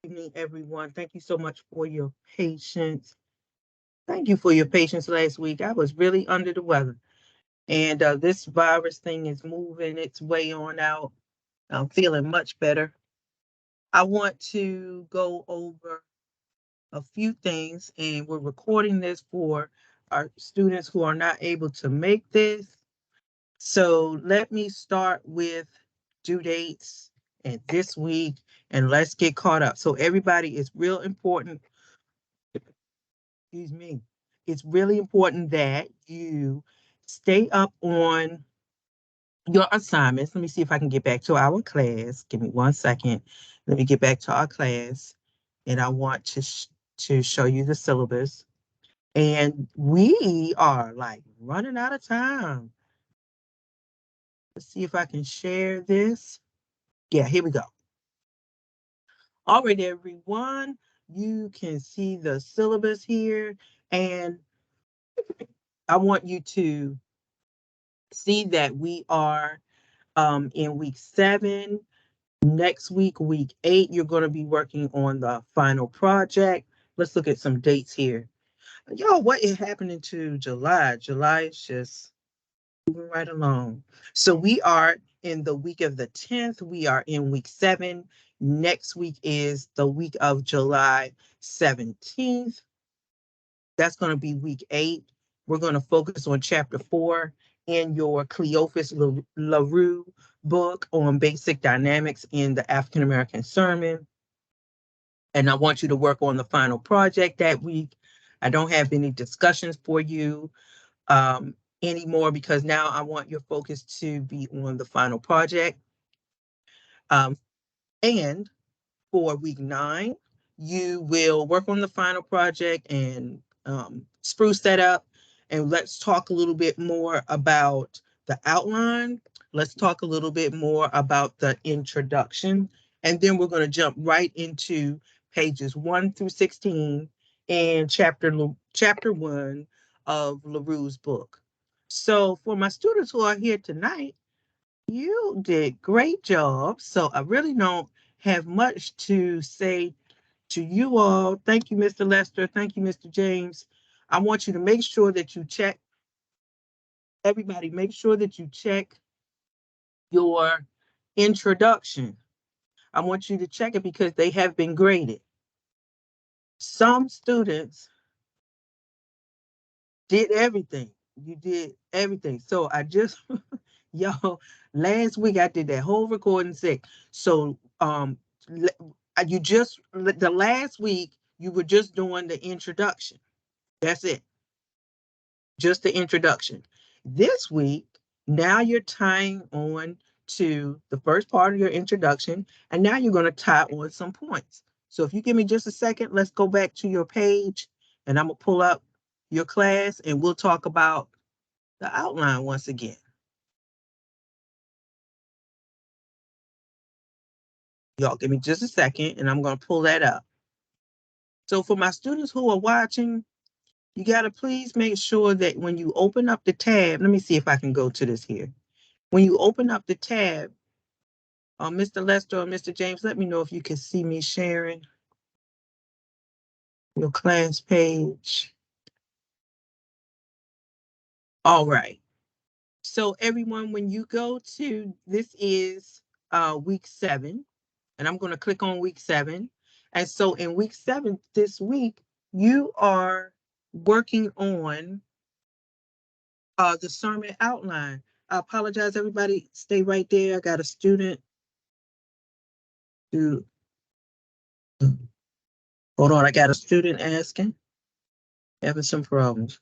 Evening, everyone. Thank you so much for your patience. Thank you for your patience last week. I was really under the weather, and this virus thing is moving its way on out. I'm feeling much better. I want to go over a few things, and we're recording this for our students who are not able to make this. So let me start with due dates and this week, and let's get caught up. So everybody is real important. Excuse me. It's really important that you stay up on your assignments. Let me see if I can get back to our class. Give me 1 second. Let me get back to our class, and I want to show you the syllabus. And we are like running out of time. Let's see if I can share this. Yeah, here we go. All right, everyone. You can see the syllabus here, and I want you to see that we are in week 7. Next week, week 8, you're going to be working on the final project. Let's look at some dates here. Yo, what is happening to July? July is just moving right along. So we are in the week of the 10th. We are in week 7. Next week is the week of July 17th. That's going to be week 8. We're going to focus on chapter 4 in your Cleophas LaRue book on basic dynamics in the African American sermon. And I want you to work on the final project that week. I don't have any discussions for you anymore because now I want your focus to be on the final project. Um, and for week 9, you will work on the final project and spruce that up. And let's talk a little bit more about the outline. Let's talk a little bit more about the introduction. And then we're going to jump right into pages 1 through 16 in chapter 1 of LaRue's book. So for my students who are here tonight, you did great job. So I really don't have much to say to you all. Thank you, Mr. Lester. Thank you, Mr. James. I want you to make sure that you check, everybody, make sure that you check your introduction. I want you to check it because they have been graded. Some students did everything. You did everything. So I just, yo, last week I did that whole recording sick. So you just the last week you were just doing the introduction. That's it. Just the introduction. This week, now you're tying on to the first part of your introduction, and now you're going to tie on some points. So if you give me just a second, let's go back to your page, and I'm going to pull up your class, and we'll talk about the outline once again. Y'all give me just a second, and I'm going to pull that up. So for my students who are watching, you got to please make sure that when you open up the tab, let me see if I can go to this here. When you open up the tab, Mr. Lester or Mr. James, let me know if you can see me sharing your class page. All right. So everyone, when you go to, this is week 7, and I'm going to click on week 7. And so in week 7 this week, you are working on the sermon outline. I apologize, everybody. Stay right there. I got a student who, hold on, I got a student asking, having some problems.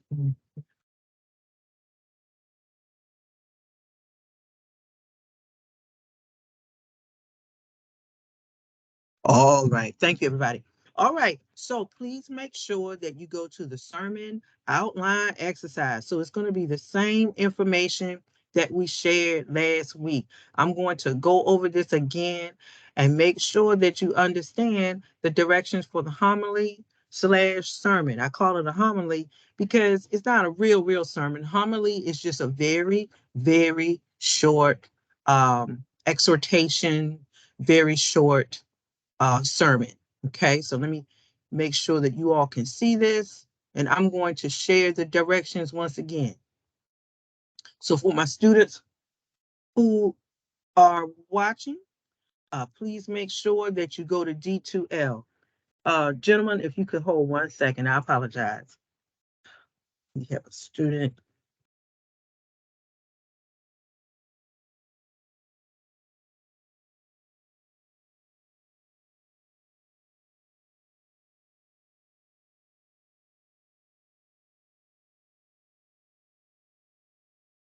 All right. Thank you, everybody. All right. So please make sure that you go to the sermon outline exercise. So it's going to be the same information that we shared last week. I'm going to go over this again and make sure that you understand the directions for the homily slash sermon. I call it a homily because it's not a real sermon. Homily is just a very short exhortation, very short sermon. Okay, so let me make sure that you all can see this, and I'm going to share the directions once again. So for my students who are watching, please make sure that you go to D2L. Gentlemen, if you could hold 1 second, I apologize. We have a student.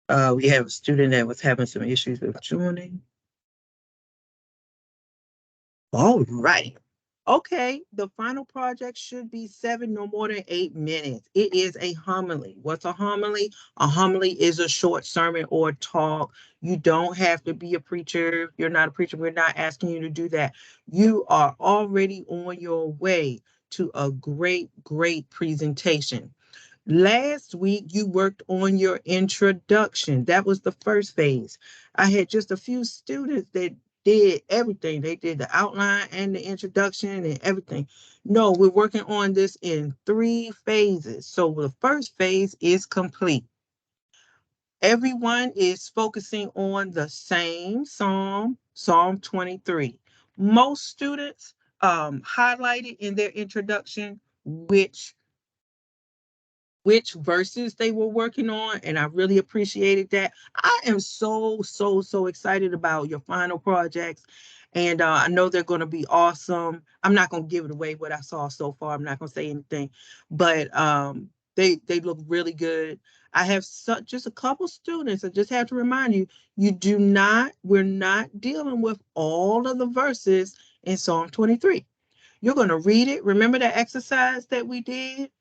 We have a student that was having some issues with joining. All right. Okay, the final project should be 7, no more than 8 minutes. It is a homily. What's a homily? A homily is a short sermon or talk. You don't have to be a preacher. If you're not a preacher, we're not asking you to do that. You are already on your way to a great, great presentation. Last week, you worked on your introduction. That was the first phase. I had just a few students that did everything. They did the outline and the introduction and everything. No, we're working on this in 3 phases. So the first phase is complete. Everyone is focusing on the same Psalm, Psalm 23. Most students highlighted in their introduction which verses they were working on, and I really appreciated that. I am so excited about your final projects, and I know they're going to be awesome. I'm not going to give it away what I saw so far. I'm not going to say anything, but they look really good. I have just a couple students. I just have to remind you, we're not dealing with all of the verses in Psalm 23. You're going to read it. Remember that exercise that we did?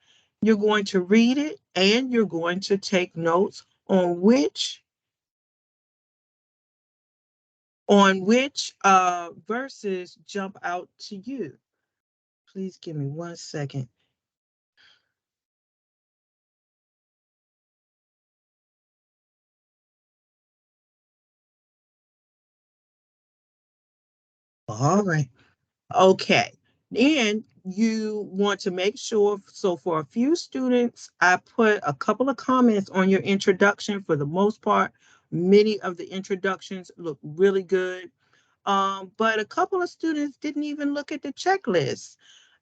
You're going to read it and you're going to take notes on which verses jump out to you. Please give me 1 second. All right. Okay. And you want to make sure, so for a few students, I put a couple of comments on your introduction. For the most part, many of the introductions look really good. But a couple of students didn't even look at the checklist.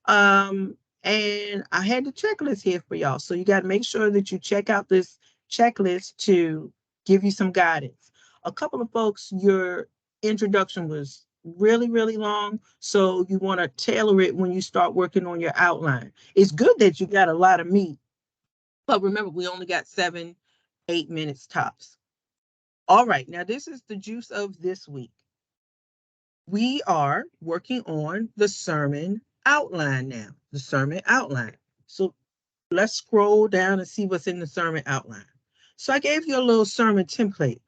And I had the checklist here for y'all. So you got to make sure that you check out this checklist to give you some guidance. A couple of folks, your introduction was really long. So you want to tailor it when you start working on your outline. It's good that you got a lot of meat, but remember, we only got 7, 8 minutes tops. All right, now this is the juice of this week. We are working on the sermon outline now, the sermon outline. So let's scroll down and see what's in the sermon outline. So I gave you a little sermon template.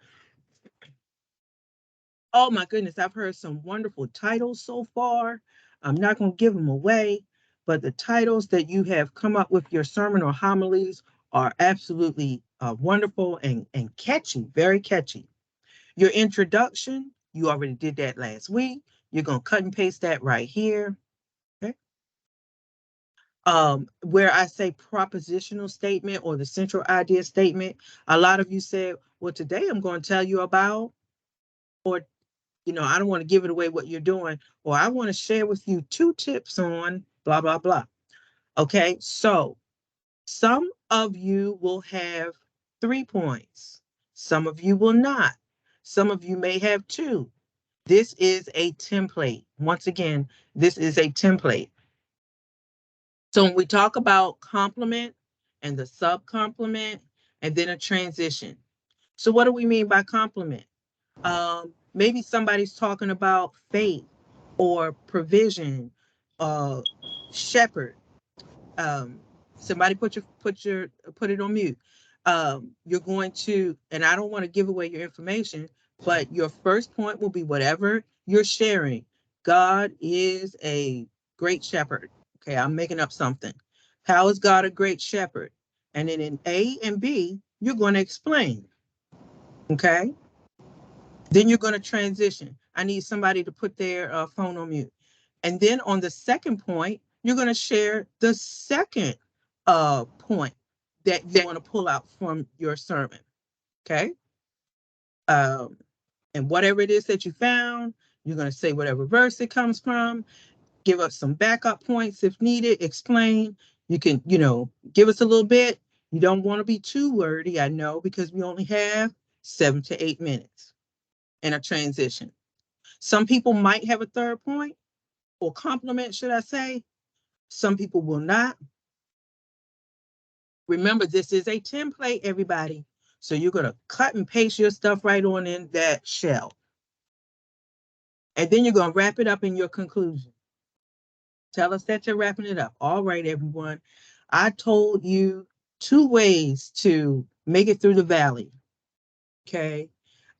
Oh my goodness, I've heard some wonderful titles so far. I'm not going to give them away, but the titles that you have come up with your sermon or homilies are absolutely wonderful and catchy, very catchy. Your introduction, you already did that last week. You're going to cut and paste that right here. Okay. Where I say propositional statement or the central idea statement, a lot of you said, well, today I'm going to tell you about, or, I don't want to give it away what you're doing, or I want to share with you 2 tips on blah, blah, blah. Okay. So some of you will have 3 points. Some of you will not. Some of you may have 2. This is a template. Once again, this is a template. So when we talk about complement and the sub-complement and then a transition. So what do we mean by complement? Maybe somebody's talking about faith or provision, shepherd. Um, Somebody put it on mute. You're going to, and I don't want to give away your information, but your first point will be whatever you're sharing. God is a great shepherd. Okay, I'm making up something. How is God a great shepherd? And then in A and B, you're going to explain. Okay. Then you're going to transition. I need somebody to put their phone on mute. And then on the second point, you're going to share the second point that you want to pull out from your sermon. Okay. And whatever it is that you found, you're going to say whatever verse it comes from, give us some backup points if needed, explain. You can, give us a little bit. You don't want to be too wordy, I know, because we only have 7 to 8 minutes in a transition. Some people might have a third point or compliment, should I say. Some people will not. Remember, this is a template, everybody. So you're going to cut and paste your stuff right on in that shell. And then you're going to wrap it up in your conclusion. Tell us that you're wrapping it up. All right, everyone. I told you 2 ways to make it through the valley. Okay.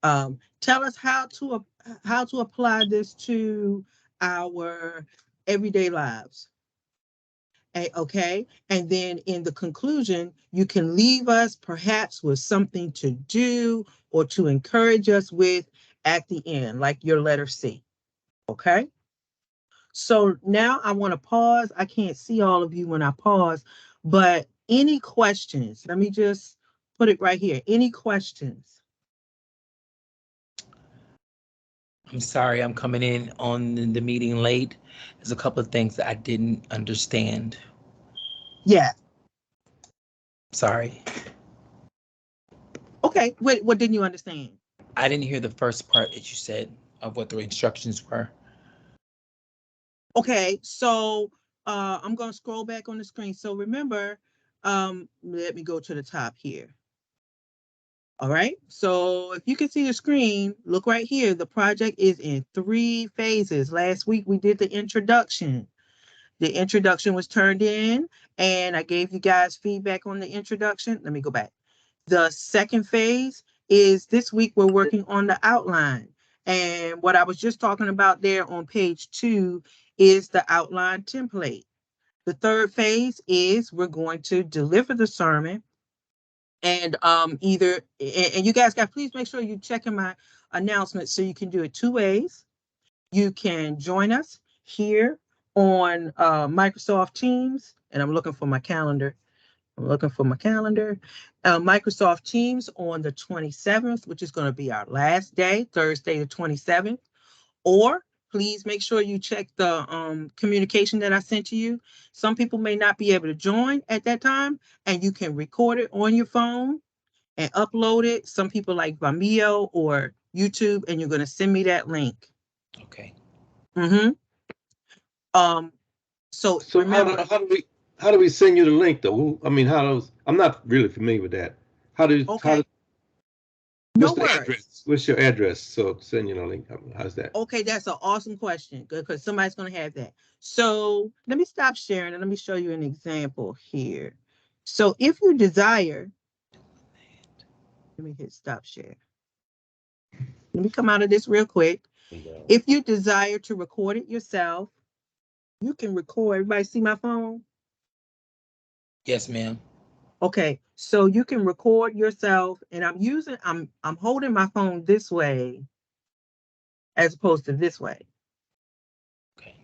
Tell us how to apply this to our everyday lives. Okay. And then in the conclusion, you can leave us perhaps with something to do or to encourage us with at the end, like your letter C. Okay. So now I want to pause. I can't see all of you when I pause, but any questions? Let me just put it right here. Any questions? I'm sorry, I'm coming in on the meeting late. There's a couple of things that I didn't understand. Yeah. Sorry. Okay. What didn't you understand? I didn't hear the first part that you said of what the instructions were. Okay. So I'm going to scroll back on the screen. So remember, let me go to the top here. All right. So if you can see the screen, look right here. The project is in 3 phases. Last week we did the introduction. The introduction was turned in, and I gave you guys feedback on the introduction. Let me go back. The second phase is this week we're working on the outline. And what I was just talking about there on page 2 is the outline template. The third phase is we're going to deliver the sermon. And you guys got, please make sure you check in my announcements so you can do it 2 ways. You can join us here on Microsoft Teams, and I'm looking for my calendar. Microsoft Teams on the 27th, which is going to be our last day, Thursday the 27th. Or please make sure you check the communication that I sent to you. Some people may not be able to join at that time, and you can record it on your phone and upload it. Some people like Vimeo or YouTube, and you're going to send me that link. Okay. Mm-hmm. So remember, how do we send you the link though? I mean, I'm not really familiar with that. Okay. No What's the worries. address? What's your address? So send you the link. How's that? Okay, that's an awesome question. Good, because somebody's going to have that. So let me stop sharing and let me show you an example here. So if you desire, let me hit stop share. Let me come out of this real quick. If you desire to record it yourself, you can record. Everybody see my phone? Yes, ma'am. Okay, so you can record yourself, and I'm holding my phone this way as opposed to this way. Okay.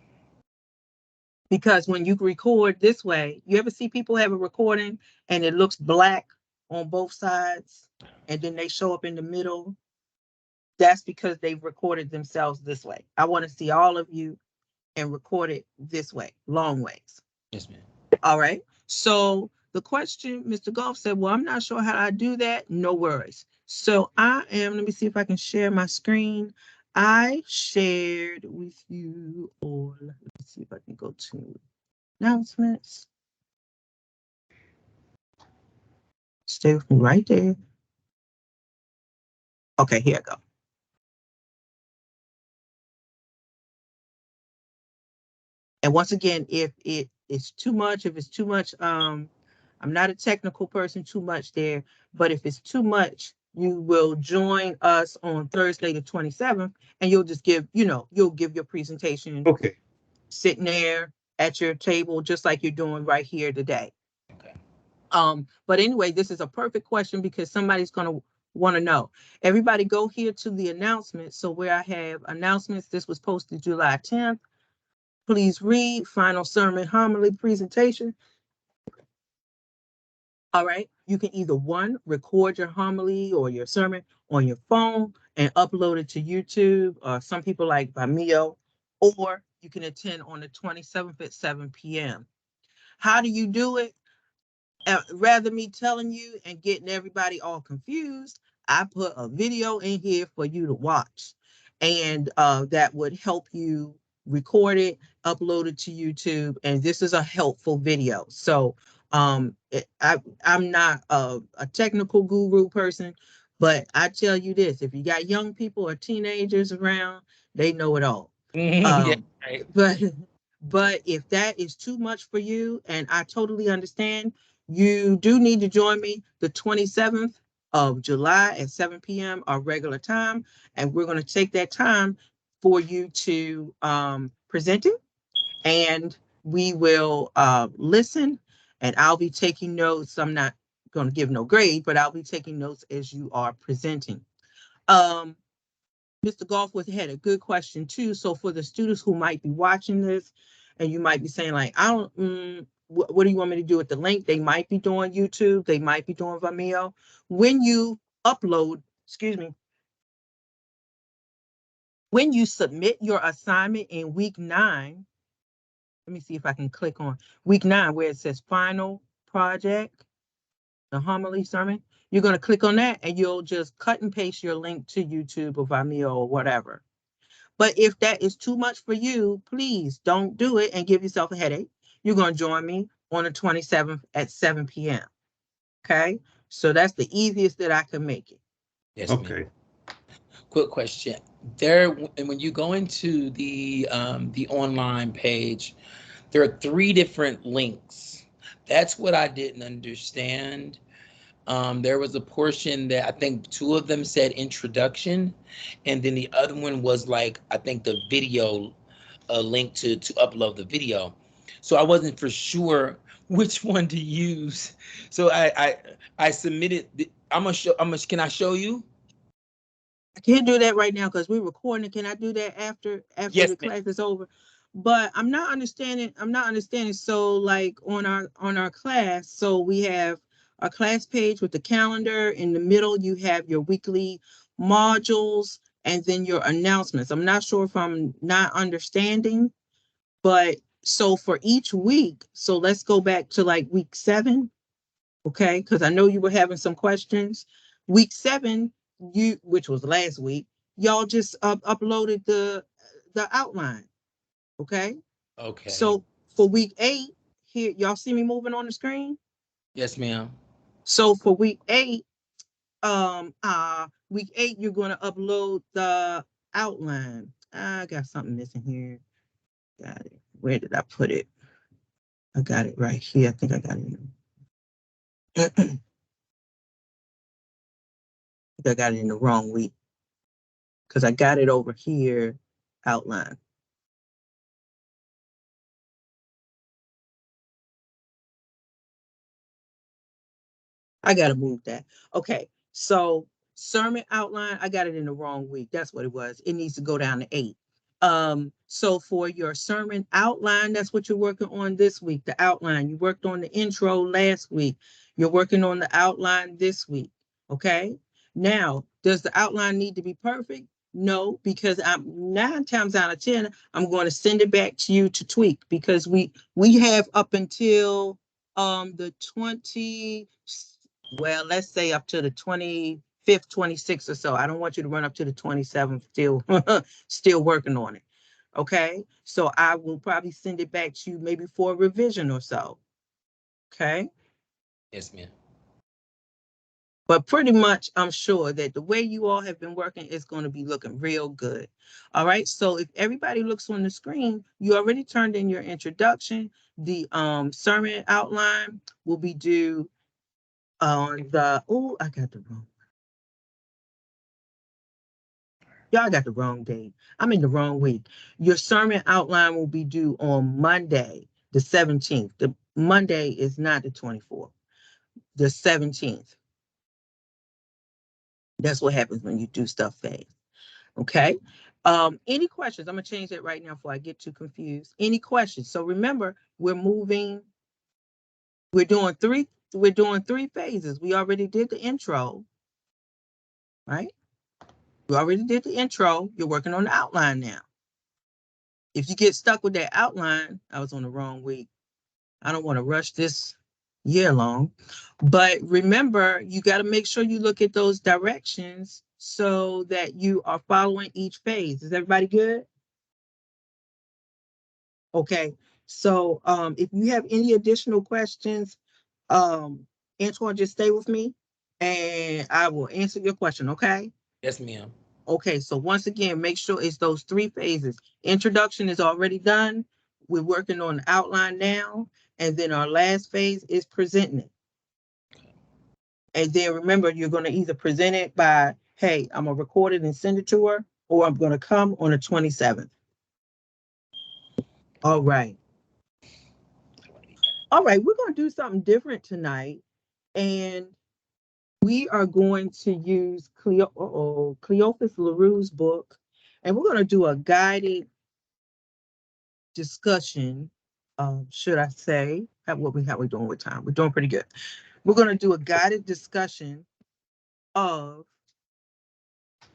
Because when you record this way, you ever see people have a recording and it looks black on both sides and then they show up in the middle? That's because they've recorded themselves this way. I want to see all of you and record it this way, long ways. Yes, ma'am. All right. So the question, Mr. Golf said, well, I'm not sure how I do that. No worries. So let me see if I can share my screen. I shared with you all. Let me see if I can go to announcements. Stay with me right there. Okay, here I go. And once again, if it's too much, I'm not a technical person, too much there, but if it's too much, you will join us on Thursday the 27th, and you'll just give your presentation. Okay. Sitting there at your table, just like you're doing right here today. Okay. But anyway, this is a perfect question because somebody's going to want to know. Everybody go here to the announcements. So where I have announcements, this was posted July 10th. Please read final sermon homily presentation. All right. You can either one, record your homily or your sermon on your phone and upload it to YouTube. Some people like Vimeo, or you can attend on the 27th at 7 p.m. How do you do it? Rather me telling you and getting everybody all confused, I put a video in here for you to watch, and that would help you record it, upload it to YouTube, and this is a helpful video. So I'm not a technical guru person, but I tell you this: if you got young people or teenagers around, they know it all. Yeah, right. But if that is too much for you, and I totally understand, you do need to join me the 27th of July at 7 p.m. our regular time, and we're going to take that time for you to present it, and we will listen, and I'll be taking notes. I'm not going to give no grade, but I'll be taking notes as you are presenting. Mr. Golfworth had a good question too. So for the students who might be watching this, and you might be saying like, I don't, what do you want me to do with the link? They might be doing YouTube. They might be doing Vimeo. When you upload, excuse me, when you submit your assignment in week 9, let me see if I can click on week 9 where it says final project, the homily sermon. You're going to click on that and you'll just cut and paste your link to YouTube or Vimeo or whatever. But if that is too much for you, please don't do it and give yourself a headache. You're going to join me on the 27th at 7 p.m. Okay? So that's the easiest that I can make it. Yes, Okay. ma'am. Quick question. There, and when you go into the online page, there are 3 different links. That's what I didn't understand. There was a portion that I think 2 of them said introduction, and then the other one was like, I think the video, a link to upload the video. So I wasn't for sure which one to use. So I submitted. I'm gonna show. Can I show you? I can't do that right now because we're recording. Can I do that after Yes, the ma'am. class is over? But I'm not understanding. So like on our class, so we have our class page with the calendar. In the middle, you have your weekly modules and then your announcements. I'm not sure if I'm not understanding, but so for each week, so let's go back to like week 7, okay? Because I know you were having some questions. Week 7, which was last week, y'all just uploaded the outline, okay? Okay. So for week 8, here y'all see me moving on the screen. Yes, ma'am. So for week 8, you're going to upload the outline. I got something missing here. Got it. Where did I put it? I got it right here. I think I got it. I got it in the wrong week because I got it over here outlined. I got to move that. Okay, so sermon outline, I got it in the wrong week. That's what it was. It needs to go down to 8. So for your sermon outline, that's what you're working on this week, the outline. You worked on the intro last week. You're working on the outline this week, okay? Now, does the outline need to be perfect? No, because I'm 9 times out of 10, I'm going to send it back to you to tweak because we have up until the 20, well, let's say up to the 25th, 26th or so. I don't want you to run up to the 27th still working on it. Okay. So I will probably send it back to you maybe for a revision or so. Okay. Yes, ma'am. But pretty much, I'm sure that the way you all have been working is going to be looking real good. All right. So if everybody looks on the screen, you already turned in your introduction. The sermon outline will be due on the, oh, I got the wrong. Y'all got the wrong date. I'm in the wrong week. Your sermon outline will be due on Monday, the 17th. The Monday is not the 24th, the 17th. That's what happens when you do stuff fast. Okay. Any questions? I'm gonna change that right now before I get too confused. Any questions? So remember, we're doing three phases. We already did the intro, right? We already did the intro. You're working on the outline now. If you get stuck with that outline, I was on the wrong week. I don't want to rush this year long, but remember, you got to make sure you look at those directions so that you are following each phase. Is everybody good? Okay. So if you have any additional questions, Antoine, just stay with me and I will answer your question. Okay. Yes, ma'am. Okay. So once again, make sure it's those three phases. Introduction is already done. We're working on the outline now. And then our last phase is presenting it. And then remember, you're going to either present it by, hey, I'm going to record it and send it to her, or I'm going to come on the 27th. All right. All right. We're going to do something different tonight. And we are going to use Cleophas LaRue's book. And we're going to do a guided discussion, should I say. How we doing with time? We're doing pretty good. We're going to do a guided discussion of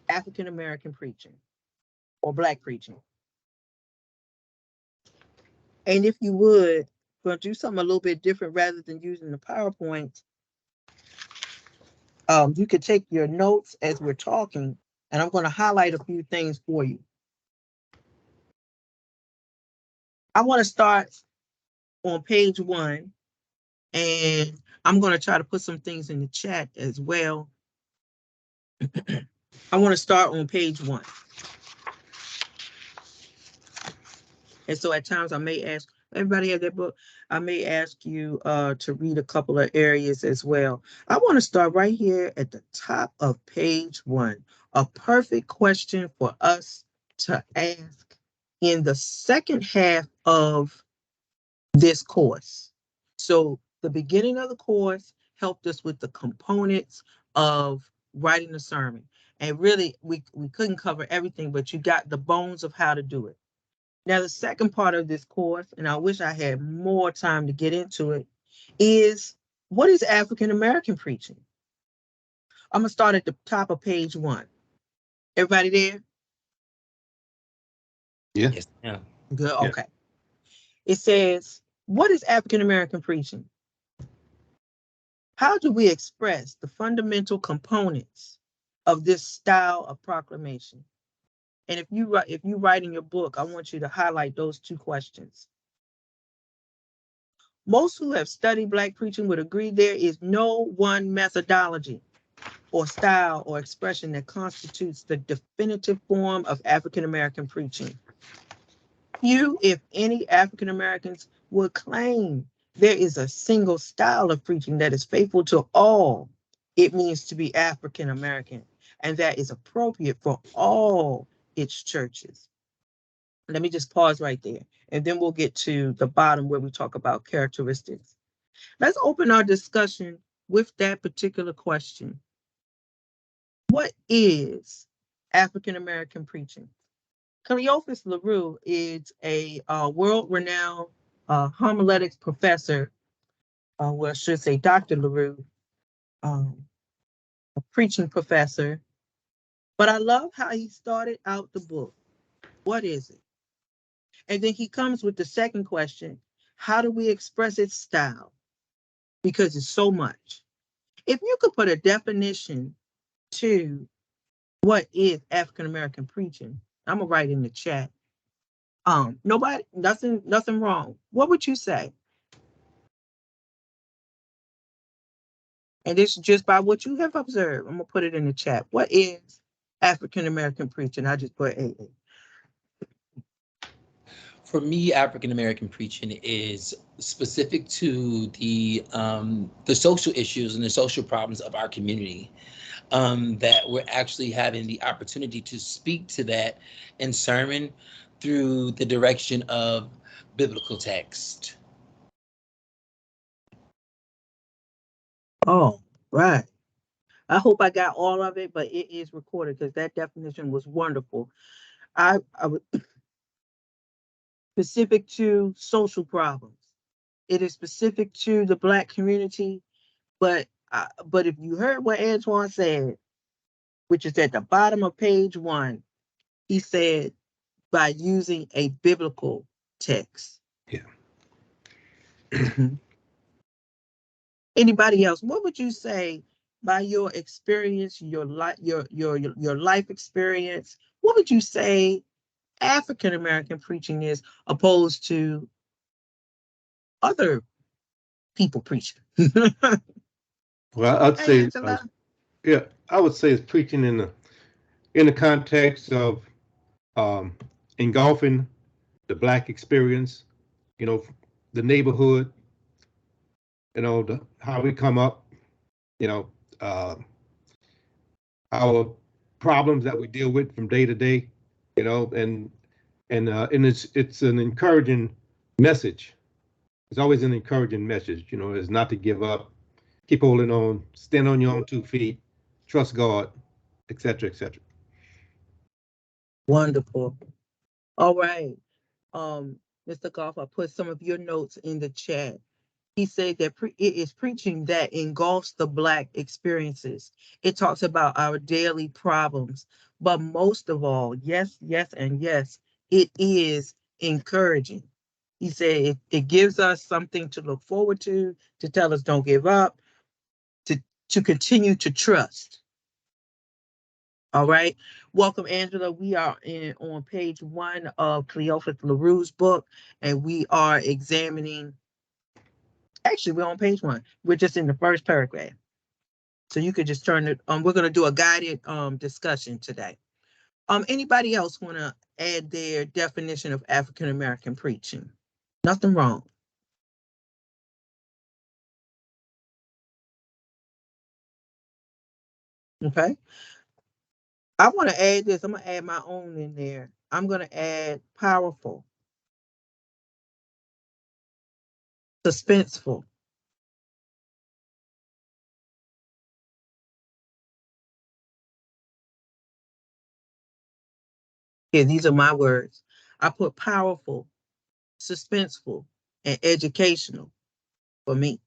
African American preaching or Black preaching. And if you would, we're going to do something a little bit different rather than using the PowerPoint. You could take your notes as we're talking, and I'm going to highlight a few things for you. I want to start on page 1, and I'm going to try to put some things in the chat as well. I want to start on page 1. And so at times I may ask, everybody have their book, I may ask you to read a couple of areas as well. I want to start right here at the top of page 1. A perfect question for us to ask in the second half of this course. So the beginning of the course helped us with the components of writing a sermon. And really, we couldn't cover everything, but you got the bones of how to do it. Now, the second part of this course, and I wish I had more time to get into it, is what is African American preaching? I'm going to start at the top of page 1. Everybody there? Yeah. Yes, ma'am. Good. Yeah. Okay. It says, what is African American preaching? How do we express the fundamental components of this style of proclamation? And if you write in your book, I want you to highlight those two questions. Most who have studied Black preaching would agree there is no one methodology or style or expression that constitutes the definitive form of African American preaching. Few, if any, African Americans would claim there is a single style of preaching that is faithful to all it means to be African American, and that is appropriate for all its churches. Let me just pause right there, and then we'll get to the bottom where we talk about characteristics. Let's open our discussion with that particular question. What is African American preaching? Cleophas LaRue is a world-renowned homiletics professor, well, I should say Dr. LaRue, a preaching professor. But I love how he started out the book. What is it? And then he comes with the second question, how do we express its style? Because it's so much. If you could put a definition to what is African American preaching, I'm gonna write in the chat. Nothing wrong. What would you say? And this is just by what you have observed. I'm gonna put it in the chat. What is African American preaching? I just put AA. For me, African American preaching is specific to the social issues and the social problems of our community. That we're actually having the opportunity to speak to that in sermon through the direction of biblical text. Oh, right. I hope I got all of it, but it is recorded because that definition was wonderful. I would specific to social problems. It is specific to the Black community, but if you heard what Antoine said, which is at the bottom of page 1, he said by using a biblical text. Yeah. Mhm. Anybody else? What would you say by your experience, your life experience? What would you say African American preaching is opposed to other people preaching? Well, I'd Hey, say, Angela. yeah, I would say it's preaching in the context of um, engulfing the Black experience, you know, the neighborhood, you know, how we come up, you know, uh, our problems that we deal with from day to day, you know, and it's an encouraging message. It's always an encouraging message, you know, is not to give up, keep holding on, stand on your own 2 feet, trust God, etc., etc. Wonderful. All right. Mr. Goff, I put some of your notes in the chat. He said that it is preaching that engulfs the Black experiences. It talks about our daily problems, but most of all, yes, yes, and yes, it is encouraging. He said it gives us something to look forward to tell us don't give up, to continue to trust. All right. Welcome, Angela. We are on page 1 of Cleophas LaRue's book, and we are examining. Actually, we're on page 1. We're just in the first paragraph. So you could just turn it. We're going to do a guided discussion today. Anybody else want to add their definition of African American preaching? Nothing wrong. Okay. I want to add this. I'm going to add my own in there. I'm going to add powerful, suspenseful, yeah, these are my words. I put powerful, suspenseful, and educational for me.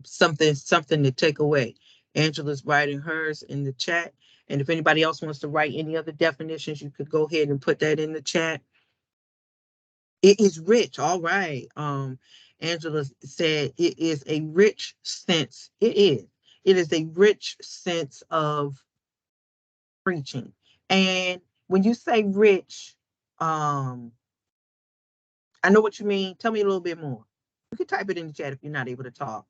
Something to take away. Angela's writing hers in the chat. And if anybody else wants to write any other definitions, you could go ahead and put that in the chat. It is rich. All right. Angela said it is a rich sense. It is. It is a rich sense of preaching. And when you say rich, I know what you mean. Tell me a little bit more. You can type it in the chat if you're not able to talk.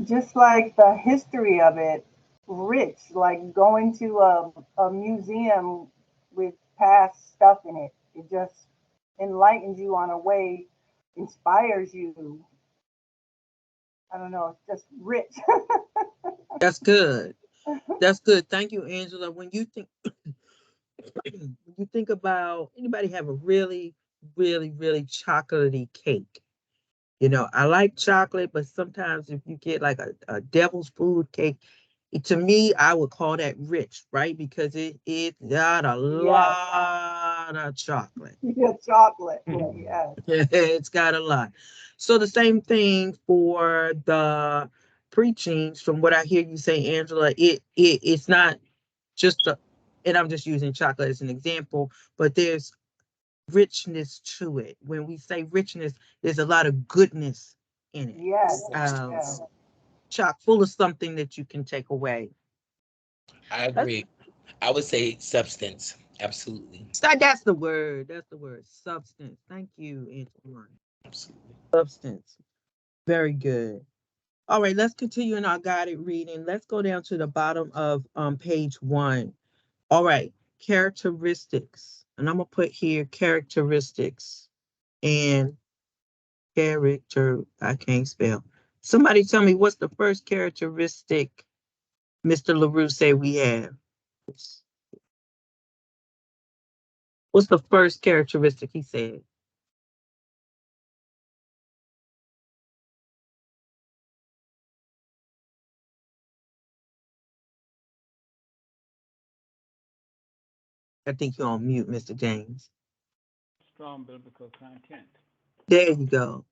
Just like the history of it, rich, like going to a museum with past stuff in it. It just enlightens you on a way, inspires you. I don't know, it's just rich. That's good. That's good. Thank you, Angela. When you think when you think about anybody have a really, really, really chocolatey cake. You know, I like chocolate, but sometimes if you get like a devil's food cake, to me, I would call that rich, right? Because it got a Yes, lot of chocolate. yeah, chocolate. Yes. It's got a lot. So the same thing for the preachings, from what I hear you say, Angela, it's not just and I'm just using chocolate as an example, but there's richness to it. When we say richness, there's a lot of goodness in it. Yes. Um, Yes. chock full of something that you can take away. I agree. I would say substance. Absolutely. That's the word. That's the word. Substance. Thank you, Antoine. Absolutely. Substance. Very good. All right, let's continue in our guided reading. Let's go down to the bottom of page 1. All right, characteristics. And I'm going to put here characteristics and I can't spell. Somebody tell me what's the first characteristic Mr. LaRue said we have? What's the first characteristic he said? I think you're on mute, Mr. James. Strong biblical content. There you go.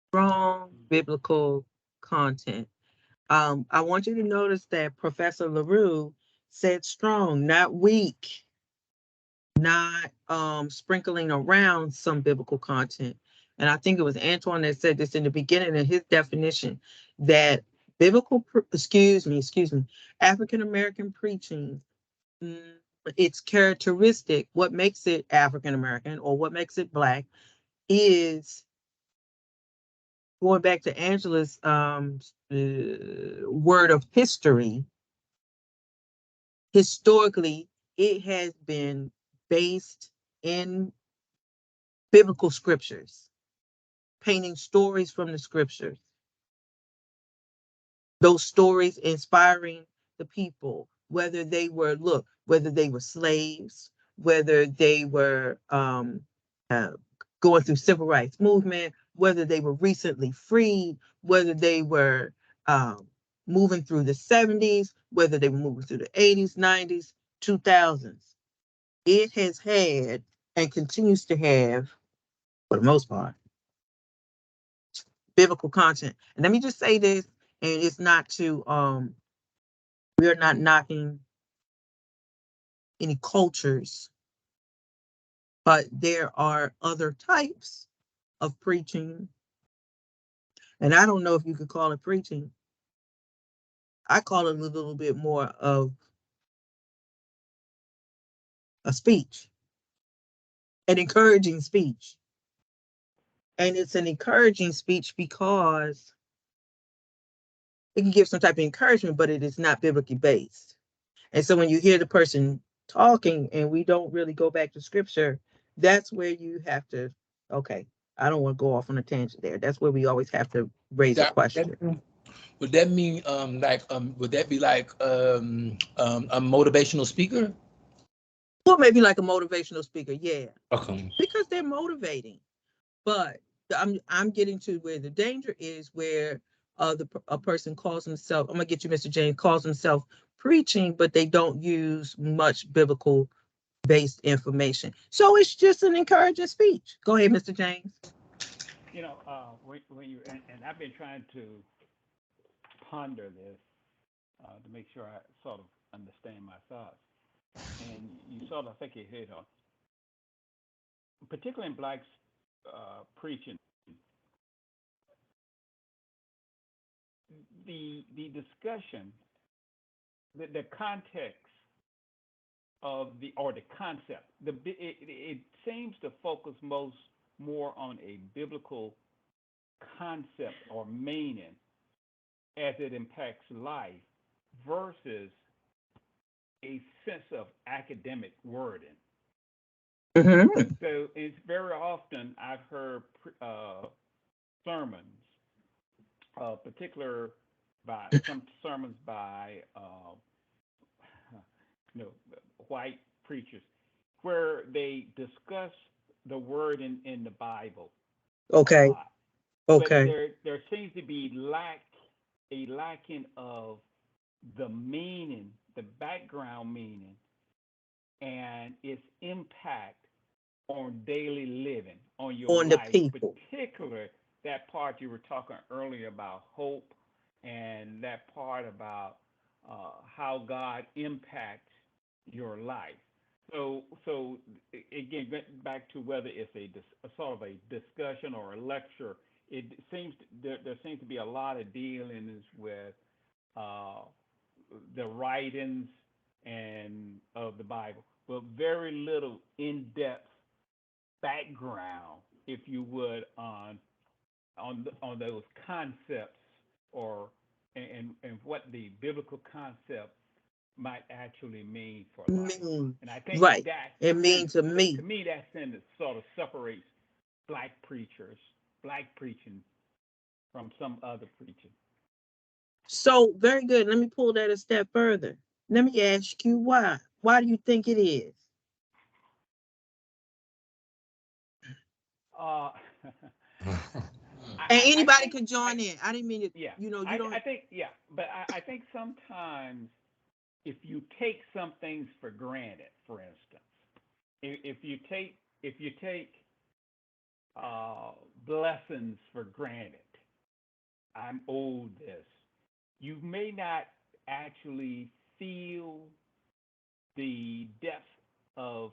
Strong biblical content. I want you to notice that Professor LaRue said strong, not weak, not sprinkling around some biblical content. And I think it was Antoine that said this in the beginning of his definition, that African American preaching, its characteristic, what makes it African American or what makes it Black, is going back to Angela's word of history. Historically, it has been based in biblical scriptures, painting stories from the scriptures. Those stories inspiring the people, whether they were slaves, whether they were going through civil rights movement, whether they were recently freed, whether they were moving through the 70s, whether they were moving through the 80s, 90s, 2000s. It has had and continues to have, for the most part, biblical content. And let me just say this, and it's not to, we are not knocking any cultures, but there are other types of preaching. And I don't know if you could call it preaching. I call it a little bit more of a speech, an encouraging speech. And it's an encouraging speech because it can give some type of encouragement, but it is not biblically based. And so when you hear the person talking and we don't really go back to scripture, that's where you have to, okay, I don't want to go off on a tangent there. That's where we always have to raise a question. Would that mean would that be like a motivational speaker? Or maybe like a motivational speaker, yeah. Okay. Because they're motivating. But I'm getting to where the danger is, where a person calls himself, I'm gonna get you, Mr. James, calls himself preaching, but they don't use much biblical based information. So it's just an encouraging speech. Go ahead, Mr. James. You know, when you and I've been trying to ponder this to make sure I sort of understand my thoughts. And you sort of think you hit on, particularly in Blacks preaching, the discussion, the context of the concept, it seems to focus more on a biblical concept or meaning as it impacts life versus a sense of academic wording. Mm-hmm. So it's very often I've heard sermons, particular by some sermons by white preachers, where they discuss the word in the Bible. Okay. Okay. But there seems to be a lacking of the meaning, the background meaning, and its impact on daily living, on your on life. The people. Particular that part you were talking earlier about hope, and that part about how God impacts your life. So again, back to whether it's a sort of a discussion or a lecture, it seems there seems to be a lot of dealings with the writings and of the Bible, but very little in-depth background, if you would, on those concepts and what the biblical concept might actually mean for life. And I think right. that it means to me. To me, that sentence sort of separates Black preachers, Black preaching, from some other preaching. So very good. Let me pull that a step further. Let me ask you why. Why do you think it is? And anybody can join in. I didn't mean it. Yeah. You don't. I think, yeah, but I think sometimes if you take some things for granted, for instance, if you take blessings for granted, I'm owed this. You may not actually feel the depth of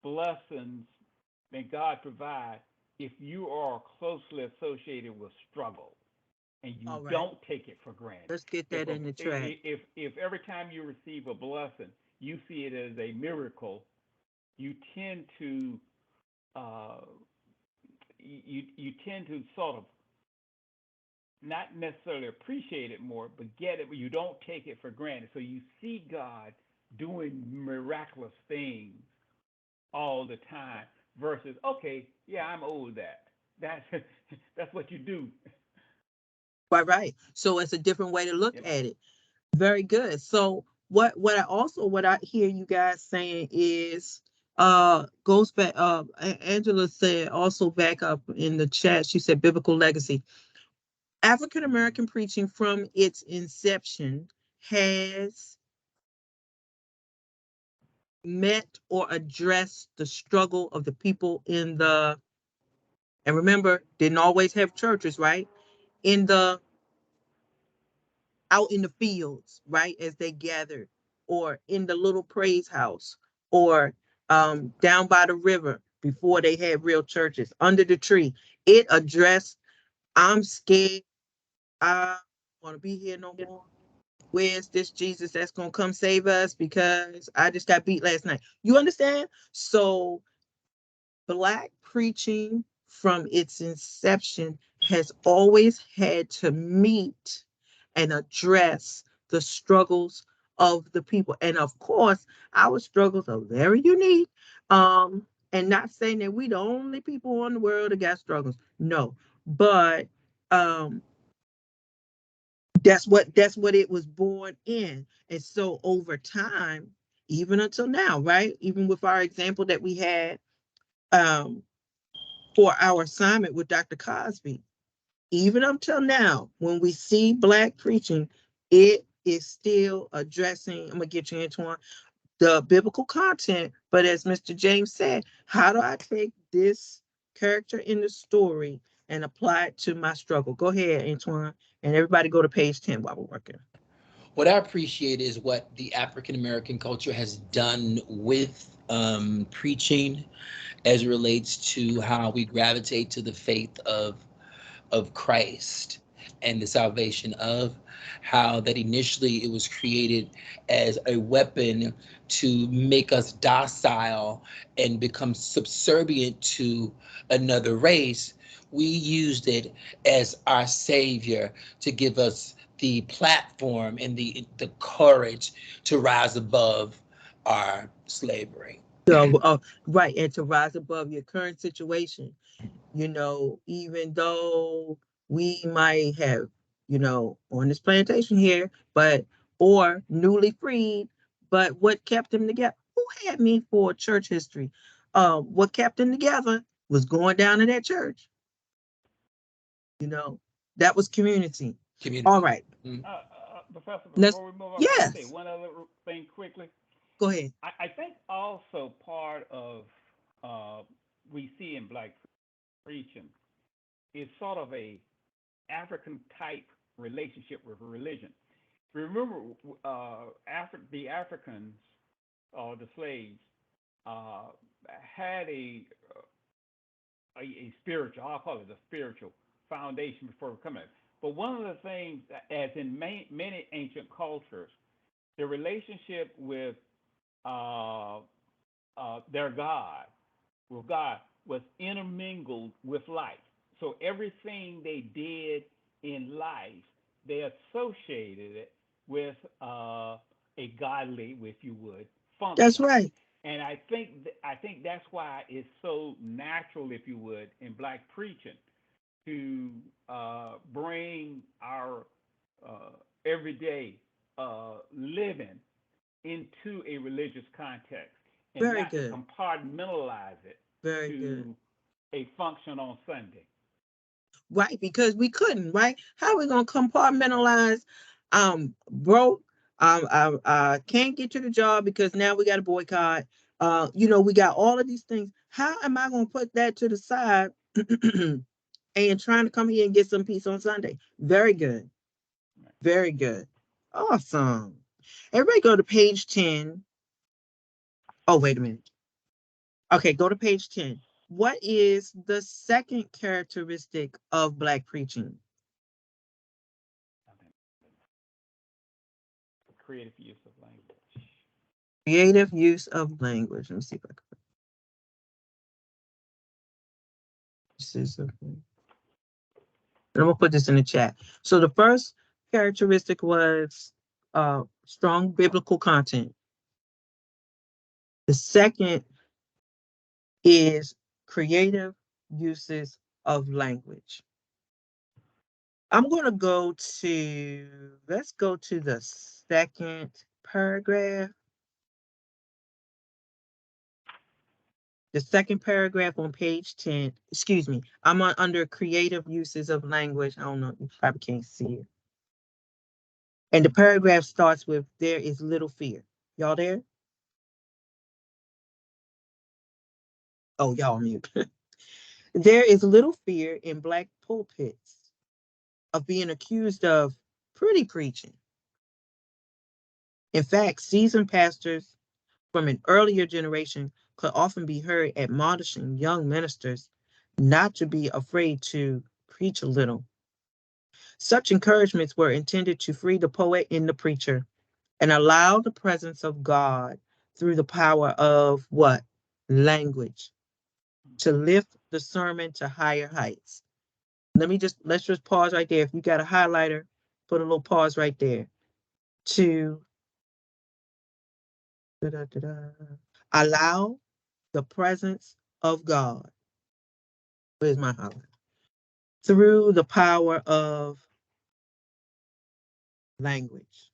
blessings that God provides if you are closely associated with struggle and you All right. don't take it for granted. Let's get If that a, in the track. if every time you receive a blessing, you see it as a miracle, you tend to uh, you tend to sort of not necessarily appreciate it more, but get it, but you don't take it for granted. So you see God doing miraculous things all the time versus, okay, yeah, I'm owed that. That's that's what you do. Right, right. So it's a different way to look Yep. at it. Very good. So what I hear you guys saying is goes back Angela said also back up in the chat, she said biblical legacy. African American preaching from its inception has met or addressed the struggle of the people in the, and remember, didn't always have churches, right? In the out in the fields, right, as they gathered, or in the little praise house, or down by the river before they had real churches, under the tree. It addressed, I'm scared, I want to be here no more. Where's this Jesus that's going to come save us because I just got beat last night? You understand? So Black preaching from its inception has always had to meet and address the struggles of the people. And of course, our struggles are very unique. And not saying that we the only people in the world that got struggles. No, but um, that's what it was born in. And so over time, even until now, right? Even with our example that we had um, for our assignment with Dr. Cosby, even until now, when we see Black preaching, it is still addressing, I'm gonna get you, Antoine, the biblical content. But as Mr. James said, how do I take this character in the story and apply it to my struggle? Go ahead, Antoine, and everybody go to page 10 while we're working. What I appreciate is what the African American culture has done with preaching as it relates to how we gravitate to the faith of Christ and the salvation of, how that initially it was created as a weapon to make us docile and become subservient to another race. We used it as our savior to give us the platform and the courage to rise above our slavery. So, right, and to rise above your current situation, even though we might have, on this plantation here, but or newly freed, but what kept them together? Who had me for church history? What kept them together was going down to that church. You know, that was community. Community. All right, Professor, let's. before we move on, can I say Yes, one other thing quickly? go ahead. I think also part of uh, we see in Black preaching is sort of a African type relationship with religion. Remember, the Africans, the slaves, uh, had a spiritual, I'll call it a spiritual foundation before coming. But one of the things, as in many ancient cultures, the relationship with uh, their God, with God, was intermingled with life. So everything they did in life, they associated it with a godly, if you would, That's function. right. And I think that's why it's so natural, if you would, in Black preaching to bring our uh, everyday living into a religious context and Very not to good. compartmentalize it Very good. to a function on Sunday. Right, because we couldn't, right? How are we gonna compartmentalize broke, I can't get to the job because now we got a boycott. We got all of these things. How am I going to put that to the side and trying to come here and get some peace on Sunday? Very good. Very good. Awesome. Everybody go to page 10. Oh, wait a minute. Okay, go to page 10. What is the second characteristic of Black preaching? Creative use of language. Creative use of language. Let me see if I can. And I'm gonna put this in the chat. So the first characteristic was strong biblical content. The second is creative uses of language. I'm going to let's go to the second paragraph. The second paragraph on page 10, excuse me, I'm under creative uses of language. I don't know, you probably can't see it. And the paragraph starts with, there is little fear. Y'all there? Oh, y'all mute. There is little fear in Black pulpits of being accused of pretty preaching. In fact, seasoned pastors from an earlier generation could often be heard admonishing young ministers not to be afraid to preach a little. Such encouragements were intended to free the poet and the preacher and allow the presence of God through the power of what? Language, to lift the sermon to higher heights. Let's just pause right there. If you got a highlighter, put a little pause right there. To allow the presence of God. Where's my highlighter? Through the power of language.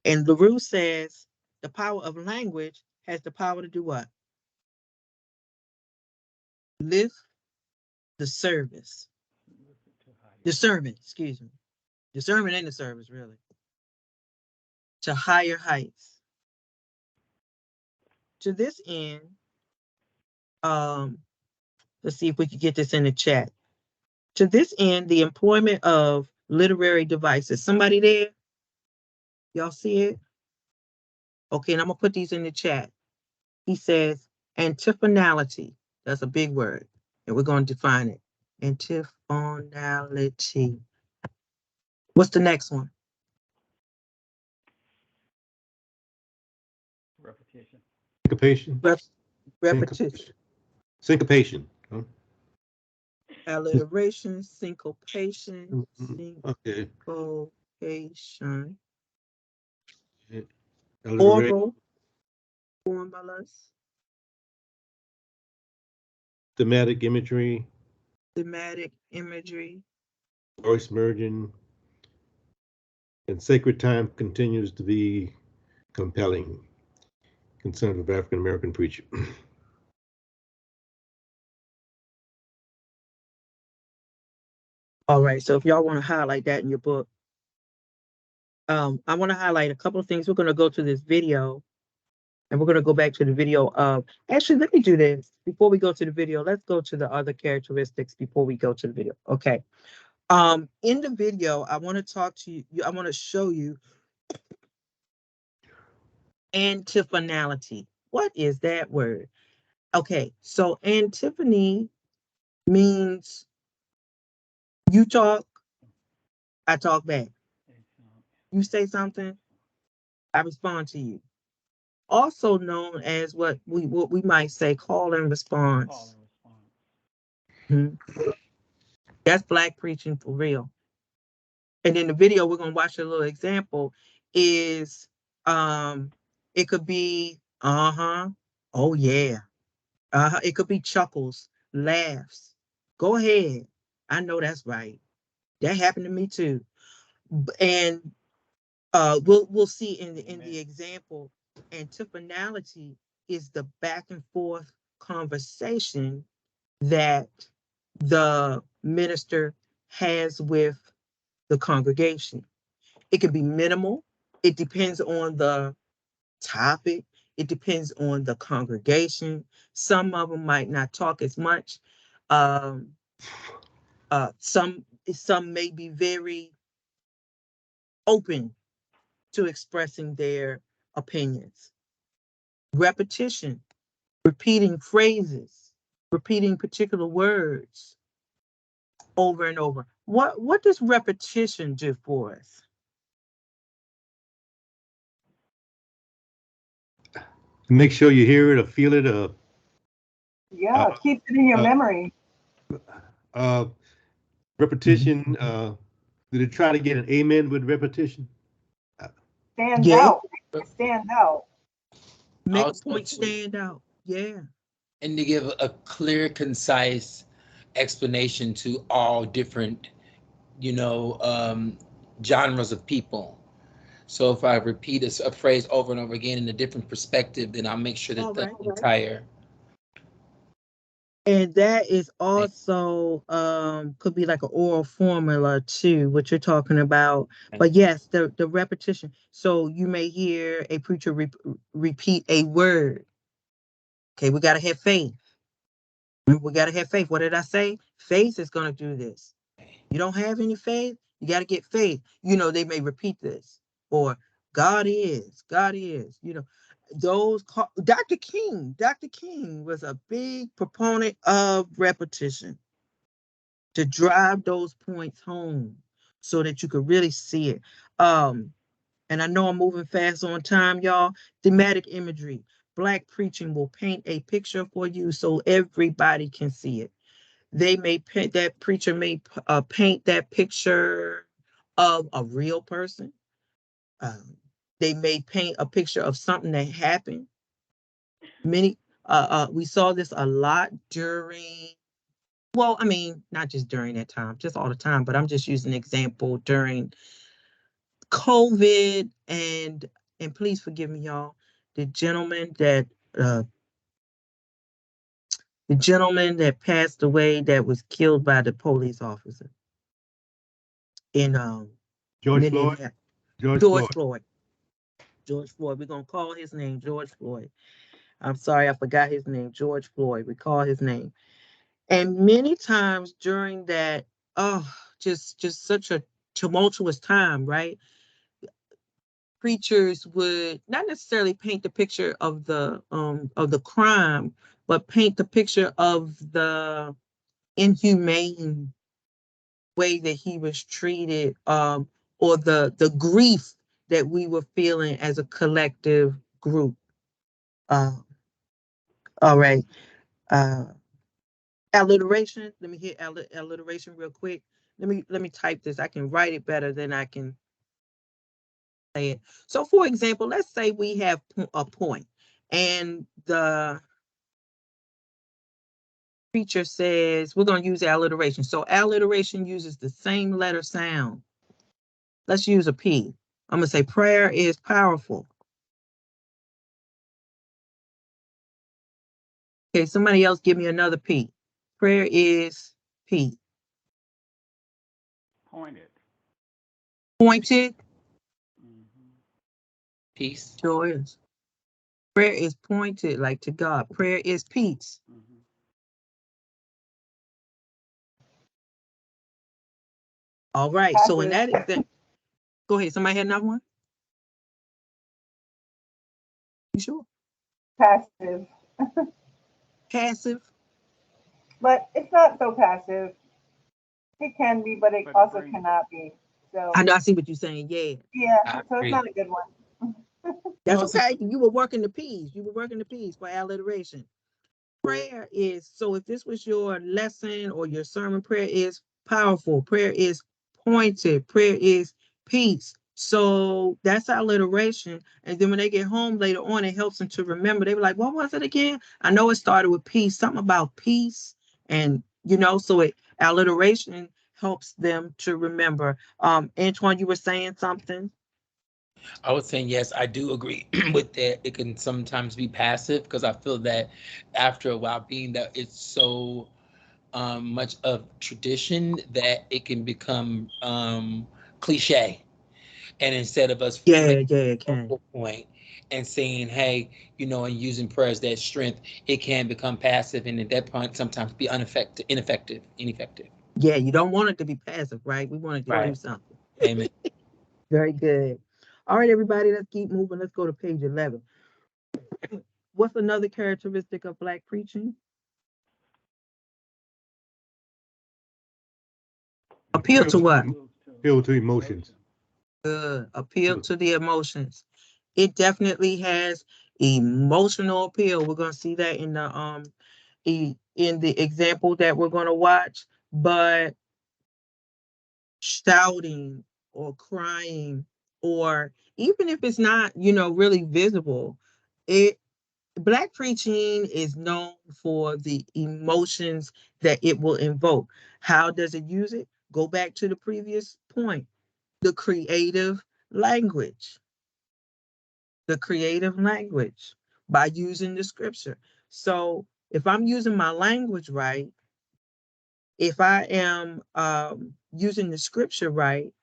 And LaRue says the power of language has the power to do what? Lift the service. The sermon, excuse me. The sermon and the service, really. To higher heights. To this end, let's see if we can get this in the chat. To this end, the employment of literary devices. Somebody there? Y'all see it? Okay, and I'm gonna put these in the chat. He says antiphonality. That's a big word, and we're going to define it. Antiphonality. What's the next one? Repetition. Syncopation. Repetition. Syncopation. Huh? Alliteration, syncopation, Okay. syncopation. Alliteration. Oral formulas. Thematic imagery. Thematic imagery. Voice merging. And sacred time continues to be compelling. Concern of African American preacher. All right, so if y'all want to highlight that in your book, I want to highlight a couple of things. We're going to go to this video, and we're going to go back to the video of, actually, let me do this. Before we go to the video, let's go to the other characteristics before we go to the video. Okay. In the video, I want to talk to you, I want to show you antiphonality. What is that word? Okay, so antiphony means you talk, I talk back. You say something, I respond to you. Also known as what we might say call and response. That's Black preaching for real. And in the video, we're gonna watch a little example. Is it could be oh yeah, it could be chuckles, laughs. Go ahead, I know that's right. That happened to me too. And we'll see in the example, antiphonality is the back and forth conversation that the minister has with the congregation. It could be minimal, It depends on the topic. It depends on the congregation. Some of them might not talk as much. Um, some may be very open to expressing their opinions. Repetition, repeating phrases, repeating particular words over and over. What does repetition do for us? Make sure you hear it or feel it. Yeah, keep it in your uh, memory. Repetition. Did it try to get an amen with repetition? Stands Yeah, out. It stands out. make a Also, point stand out. Yeah. and to give a clear, concise explanation to all different, genres of people. So if I repeat a phrase over and over again in a different perspective, then I'll make sure that All the right. entire. And that is also could be like an oral formula too, what you're talking about. But yes, the repetition. So you may hear a preacher repeat a word. Okay, we gotta have faith. We gotta have faith. What did I say? Faith is gonna do this. You don't have any faith, you gotta get faith. They may repeat this, or God is. Dr. King was a big proponent of repetition to drive those points home so that you could really see it. And I know I'm moving fast on time, y'all. Thematic imagery. Black preaching will paint a picture for you so everybody can see it. They may paint that preacher may paint that picture of a real person. They may paint a picture of something that happened. We saw this a lot during. Well, I mean, not just during that time, just all the time, but I'm just using an example during COVID and please forgive me, y'all. The gentleman that uh the gentleman that passed away that was killed by the police officer in George Floyd. Minneapolis. George George Floyd. Floyd. George Floyd. We're gonna call his name George Floyd. I'm sorry, I forgot his name. George Floyd. We call his name. And many times during that, oh, just such a tumultuous time, right? Preachers would not necessarily paint the picture of the crime, but paint the picture of the inhumane way that he was treated, or the grief that we were feeling as a collective group. All right. Uh, alliteration. Let me hit alliteration real quick. Let me type this. I can write it better than I can say it. So, for example, let's say we have a point, and the preacher says we're going to use alliteration. So, alliteration uses the same letter sound. Let's use a P. I'm going to say prayer is powerful. Okay, somebody else give me another P. Prayer is P. Pointed. Pointed. Peace. Sure is. Prayer is pointed like to God. Prayer is peace. All right. So in that example, go ahead. Somebody had another one? You sure? Passive. Passive. But it's not so passive. It can be, but it But also bring cannot be. So I know. I see what you're saying. Yeah. yeah, I so it's agree. not a good one. That's Also, okay. You were working the P's. You were working the P's for alliteration. Prayer is, so if this was your lesson or your sermon, prayer is powerful. Prayer is pointed. Prayer is peace. So that's alliteration. And then when they get home later on, it helps them to remember. They were like, what was it again? I know it started with peace, something about peace. And, so alliteration helps them to remember. Antoine, you were saying something? I was saying, yes, I do agree with that. It can sometimes be passive because I feel that after a while, being that it's so much of tradition that it can become cliche. And instead of us Yeah, making yeah, it a can. focal point and saying, hey, and using prayer as that strength, it can become passive and at that point sometimes be ineffective. Yeah, you don't want it to be passive, right? We want it to do Right. something. Amen. Very good. All right, everybody, let's keep moving. Let's go to page 11. What's another characteristic of Black preaching? Appeal to what? Appeal to emotions. Good. Appeal to the emotions. It definitely has emotional appeal. We're gonna see that in the example that we're gonna watch. But shouting or crying, or even if it's not, really visible, it Black preaching is known for the emotions that it will invoke. How does it use it? Go back to the previous point. The creative language. The creative language by using the scripture. So if I'm using my language right, if I am using the scripture right,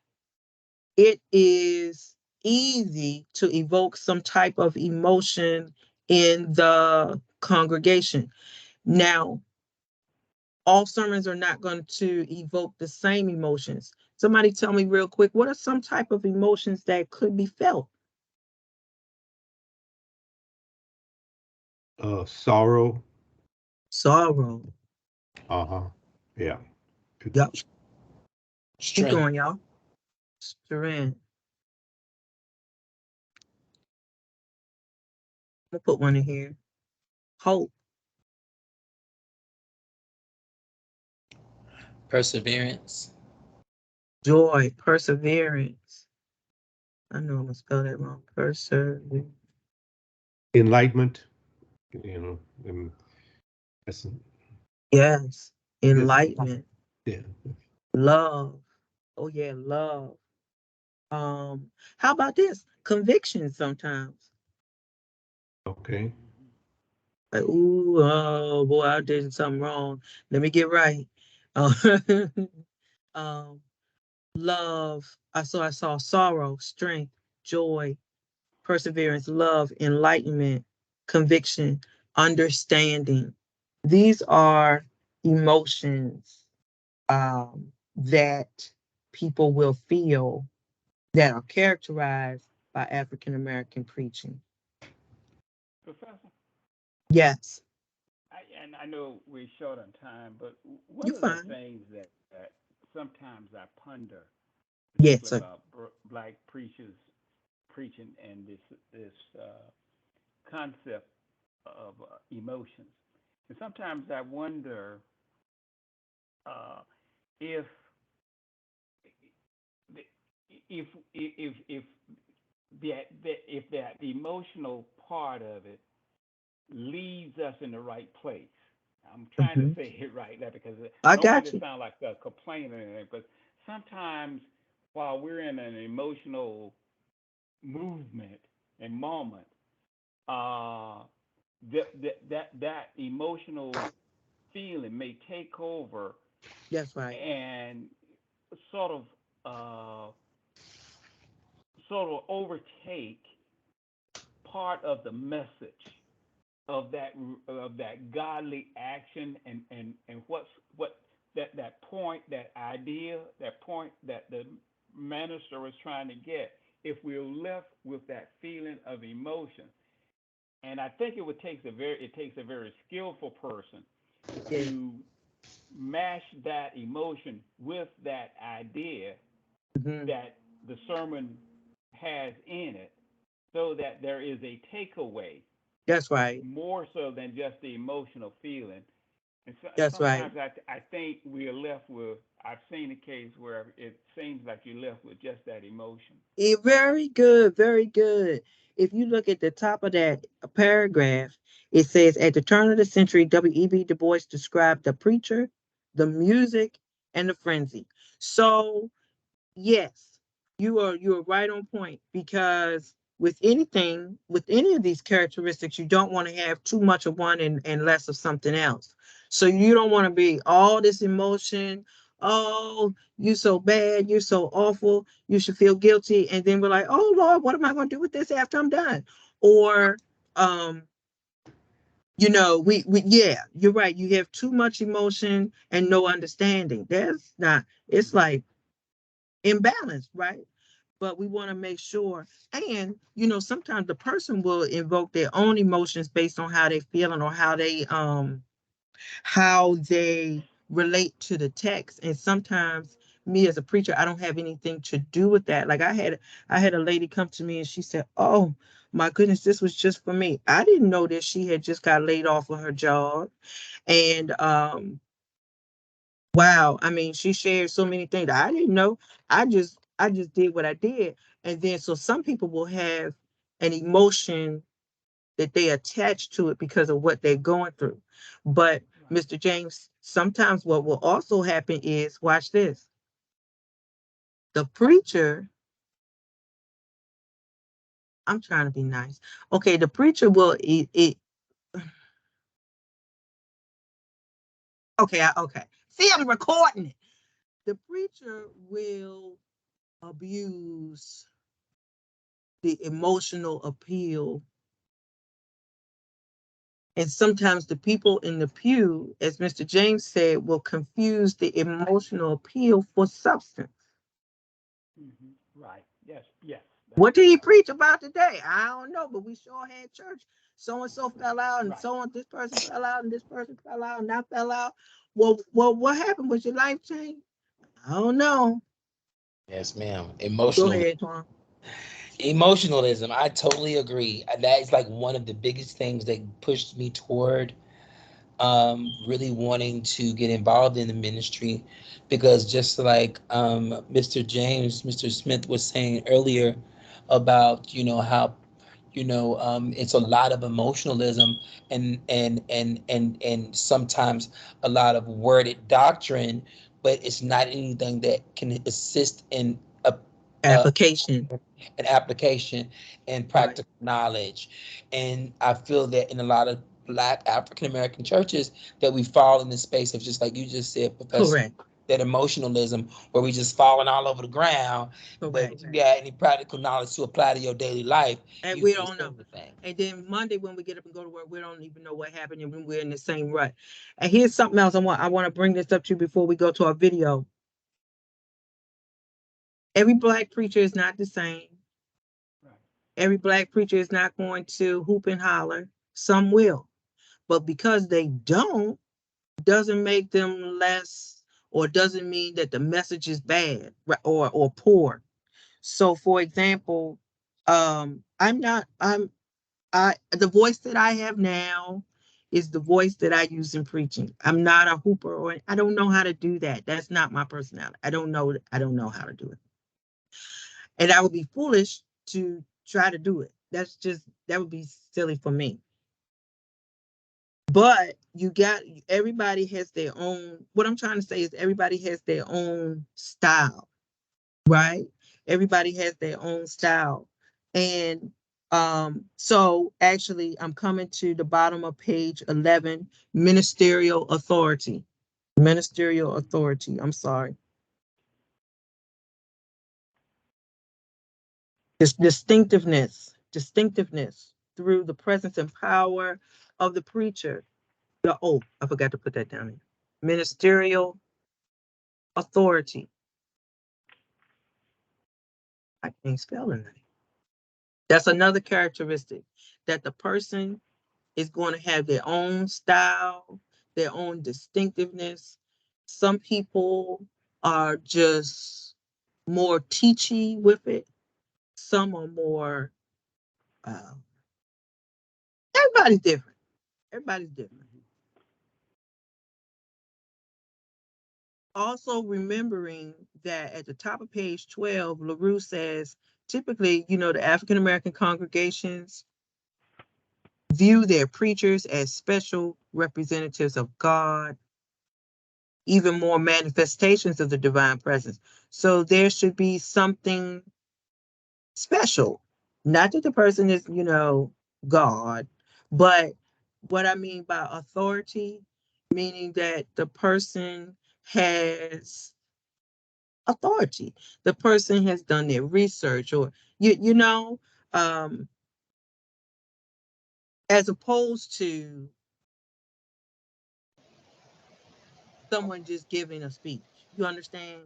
it is easy to evoke some type of emotion in the congregation. Now, all sermons are not going to evoke the same emotions. Somebody tell me real quick, what are some type of emotions that could be felt? Sorrow. Sorrow. Uh-huh. Yeah. Yep. Keep Strength. going, y'all. Strength. I'm gonna put one in here. Hope. Perseverance. Joy. Perseverance. I know I'm gonna spell that wrong. Perseverance. Enlightenment. And that's Yes. this. Enlightenment. Yeah. Love. Oh yeah, love. How about this? Conviction sometimes. Okay. Like, ooh, oh boy, I did something wrong. Let me get right. Uh, um, love. I saw sorrow, strength, joy, perseverance, love, enlightenment, conviction, understanding. These are emotions that people will feel that are characterized by African American preaching. Professor, Yes, I know we're short on time, but one you of the fine. things that sometimes I ponder, Yes, particularly sir. about black preachers preaching and this concept of emotions, and sometimes I wonder uh, if if if that emotional part of it leads us in the right place. I'm trying to Mhm. say it right now because I I don't want got to you. sound like a complainer or anything, but sometimes while we're in an emotional movement and moment, uh, that emotional feeling may take over That's right. and sort of uh, overtake part of the message of that godly action and what that point, that idea, that point that the minister was trying to get. If we're left with that feeling of emotion, and I think it takes a very skillful person Yeah. to mash that emotion with that idea Hmm. that the sermon has in it, so that there is a takeaway That's right. more so than just the emotional feeling. And That's right. sometimes I think we are left with. I've seen a case where it seems like you're left with just that emotion. Very good. Very good. If you look at the top of that paragraph, it says at the turn of the century, W.E.B. Du Bois described the preacher, the music, and the frenzy. So yes, you are right on point, because with anything, with any of these characteristics, you don't want to have too much of one and less of something else. So you don't want to be all this emotion, oh, you're so bad, you're so awful, you should feel guilty. And then we're like, oh Lord, what am I going to do with this after I'm done? Or, yeah, you're right. You have too much emotion and no understanding. That's not, it's like imbalance, right? But we want to make sure, and sometimes the person will invoke their own emotions based on how they feeling or how they relate to the text. And sometimes me as a preacher, I don't have anything to do with that. Like I had a lady come to me and she said, oh my goodness, this was just for me. I didn't know that she had just got laid off of her job. And wow, I mean, she shared so many things I didn't know. I just did what I did. And then so some people will have an emotion that they attach to it because of what they're going through. But Mr. James, sometimes what will also happen is, watch this. The preacher, I'm trying to be nice. Okay, the preacher will okay. See, I'm recording it. The preacher will abuse the emotional appeal. And sometimes the people in the pew, as Mr. James said, will confuse the emotional appeal for substance. Right. Yes. Yes. That's What did he preach about today? I don't know, but we sure had church. So and so fell out, and right. so on. This person fell out, and this person fell out, and I fell out. Well, what happened? Was your life changed? I don't know. Yes, ma'am. Go ahead, Tom. Emotionalism. I totally agree. That is like one of the biggest things that pushed me toward really wanting to get involved in the ministry, because just like Mr. Smith was saying earlier about how it's a lot of emotionalism and sometimes a lot of worded doctrine, but it's not anything that can assist in a Application. an application and Right. practical knowledge. And I feel that in a lot of Black African American churches that we fall in the space of, just like you just said, Professor, Correct. that emotionalism where we just falling all over the ground. But Correct. if you got any practical knowledge to apply to your daily life, And you we miss don't know. everything. And then Monday when we get up and go to work, we don't even know what happened, and we're in the same rut. And here's something else I want to bring this up to you before we go to our video. Every Black preacher is not the same. Right. Every Black preacher is not going to hoop and holler. Some will. But because they don't, doesn't make them less, or doesn't mean that the message is bad or poor. So for example, the voice that I have now is the voice that I use in preaching. I'm not a hooper, or I don't know how to do that. That's not my personality. I don't know how to do it. And I would be foolish to try to do it. That would be silly for me. But everybody has their own, what I'm trying to say is everybody has their own style, right? Everybody has their own style. And so actually I'm coming to the bottom of page 11, ministerial authority. Ministerial authority, I'm sorry. This distinctiveness through the presence and power of the preacher. I forgot to put that down here. Ministerial authority. I can't spell it. That's another characteristic, that the person is going to have their own style, their own distinctiveness. Some people are just more teachy with it. Some are more, uh, everybody's different. Everybody's different. Also remembering that at the top of page 12, LaRue says, typically, the African American congregations view their preachers as special representatives of God, even more manifestations of the divine presence. So there should be something special. Not that the person is, God, but what I mean by authority, meaning that the person has authority. The person has done their research, or you know, as opposed to someone just giving a speech. You understand?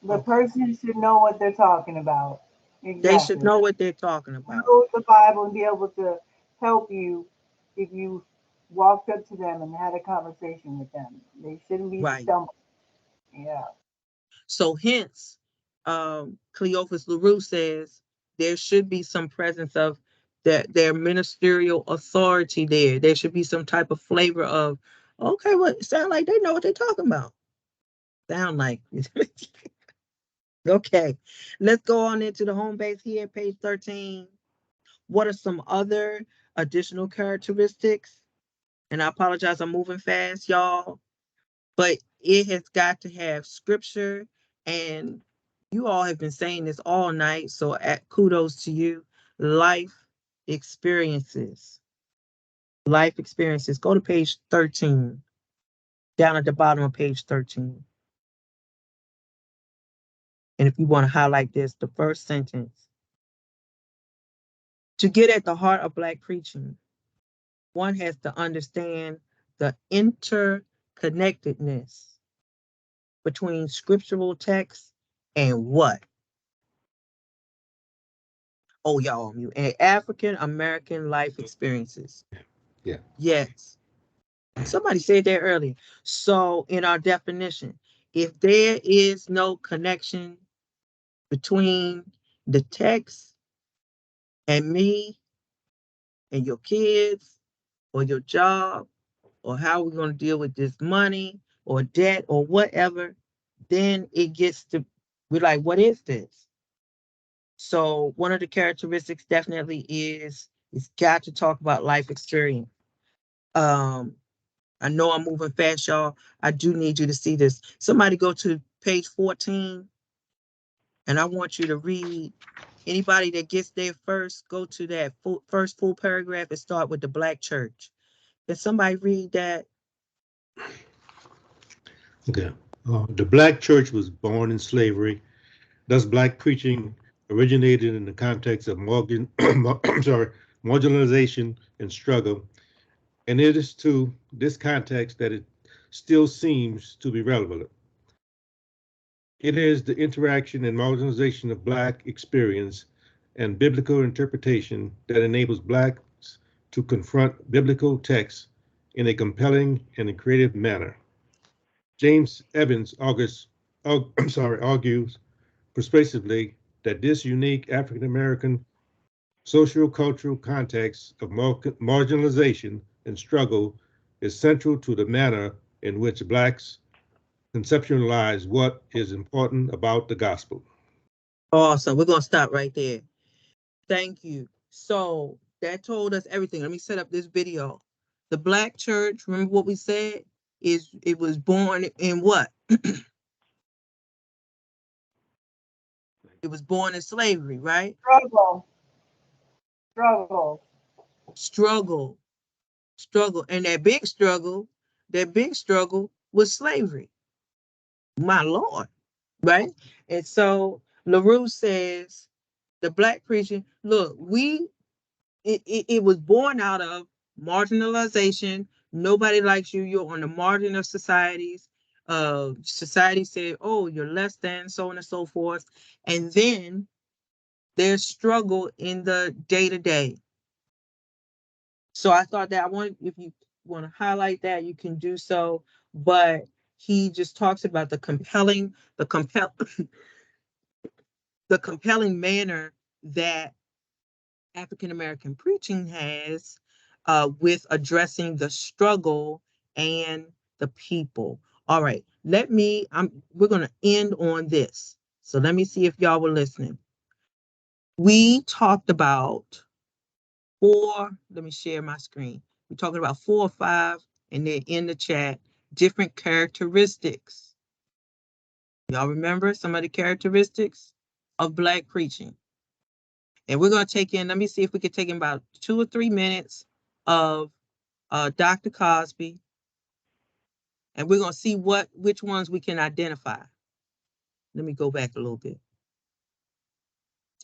The person should know what they're talking about. They should Exactly. know what they're talking about. Know the Bible and be able to help you if you walked up to them and had a conversation with them. They shouldn't be Right. stumbling. Yeah. So hence, Cleophas LaRue says there should be some presence of their ministerial authority there. There should be some type of flavor of, okay, well, it sound like they know what they're talking about. Sound like. Okay, let's go on into the home base here, page 13. What are some other additional characteristics? And I apologize, I'm moving fast, y'all, but it has got to have scripture. And you all have been saying this all night, so kudos to you. Life experiences. Life experiences. Go to page 13, down at the bottom of page 13. And if you want to highlight this, the first sentence. To get at the heart of Black preaching, one has to understand the interconnectedness between scriptural texts and what? Oh, y'all, and African American life experiences. Yeah. Yes. Somebody said that earlier. So in our definition, if there is no connection between the text and me and your kids or your job or how we're going to deal with this money or debt or whatever, then it gets to, we're like, what is this? So one of the characteristics definitely is, it's got to talk about life experience. I know I'm moving fast, y'all. I do need you to see this. Somebody go to page 14, and I want you to read. Anybody that gets there first, go to that first full paragraph and start with the Black church. Can somebody read that? Okay. The Black church was born in slavery. Thus, Black preaching originated in the context of marginalization and struggle. And it is to this context that it still seems to be relevant. It is the interaction and marginalization of Black experience and biblical interpretation that enables Blacks to confront biblical texts in a compelling and a creative manner. James Evans argues persuasively that this unique African American social cultural context of marginalization and struggle is central to the manner in which Blacks conceptualize what is important about the gospel. Awesome. We're going to stop right there. Thank you. So that told us everything. Let me set up this video. The Black church, remember what we said? It was born in what? It was born in slavery, right? Struggle. Struggle. And that big struggle was slavery. My Lord, right? And so LaRue says, the Black preaching, look, it was born out of marginalization. Nobody likes you. You're on the margin of societies. Society said, oh, you're less than, so on and so forth. And then there's struggle in the day-to-day. So I thought that if you want to highlight that, you can do so. But he just talks about the compelling manner that African American preaching has with addressing the struggle and the people. All right, we're going to end on this. So let me see if y'all were listening. We talked about let me share my screen. We're talking about 4 or 5, and they're in the chat, different characteristics. Y'all remember some of the characteristics of Black preaching? And we're going to take in, let me see if we can take in about 2 or 3 minutes of Dr. Cosby. And we're going to see which ones we can identify. Let me go back a little bit.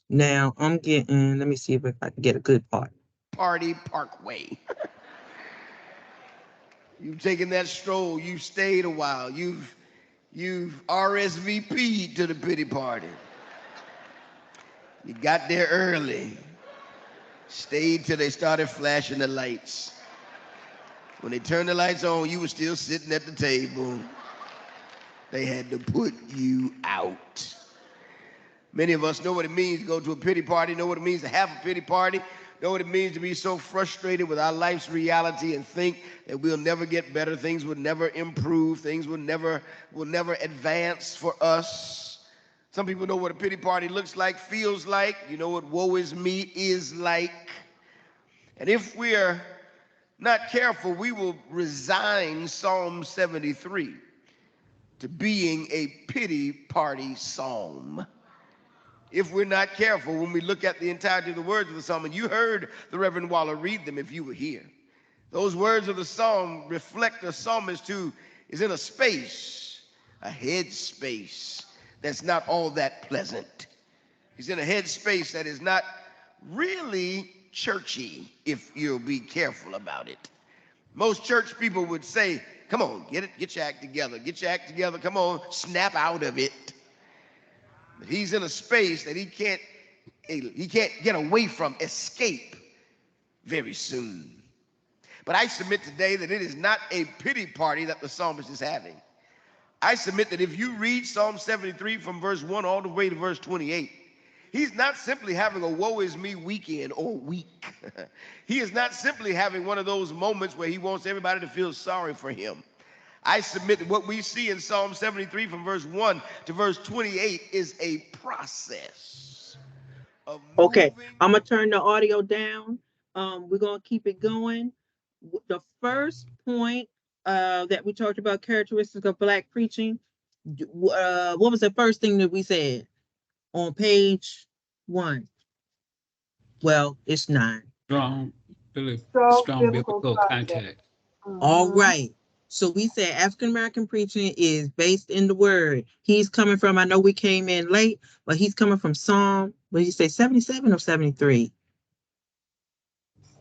Now I'm getting, let me see if I can get a good part. Party Parkway. You've taken that stroll, you've stayed a while, you've RSVP'd to the pity party. You got there early, stayed till they started flashing the lights. When they turned the lights on, you were still sitting at the table. They had to put you out. Many of us know what it means to go to a pity party, know what it means to have a pity party, know what it means to be so frustrated with our life's reality and think that we'll never get better, things will never improve, things will never advance for us. Some people know what a pity party looks like, feels like. You know what woe is me is like. And if we're not careful, we will resign Psalm 73 to being a pity party psalm. If we're not careful, when we look at the entirety of the words of the psalm, and you heard the Reverend Waller read them if you were here, those words of the psalm reflect a psalmist who is in a space, a head space, that's not all that pleasant. He's in a head space that is not really churchy, if you'll be careful about it. Most church people would say, come on, get your act together, come on, snap out of it. But he's in a space that he can't get away from, escape very soon. But I submit today that it is not a pity party that the psalmist is having. I submit that if you read Psalm 73 from verse 1 all the way to verse 28, he's not simply having a woe is me weekend or week. He is not simply having one of those moments where he wants everybody to feel sorry for him. I submit that what we see in Psalm 73 from verse 1 to verse 28 is a process of Okay, moving. I'm gonna turn the audio down. We're gonna keep it going. The first point that we talked about, characteristics of Black preaching. What was the first thing that we said on page 1? Well, it's 9. Strong Biblical biblical context. context. All Mhm. right. So we said African American preaching is based in the word. He's coming from, I know we came in late, but he's coming from Psalm, what did you say, 77 or 73?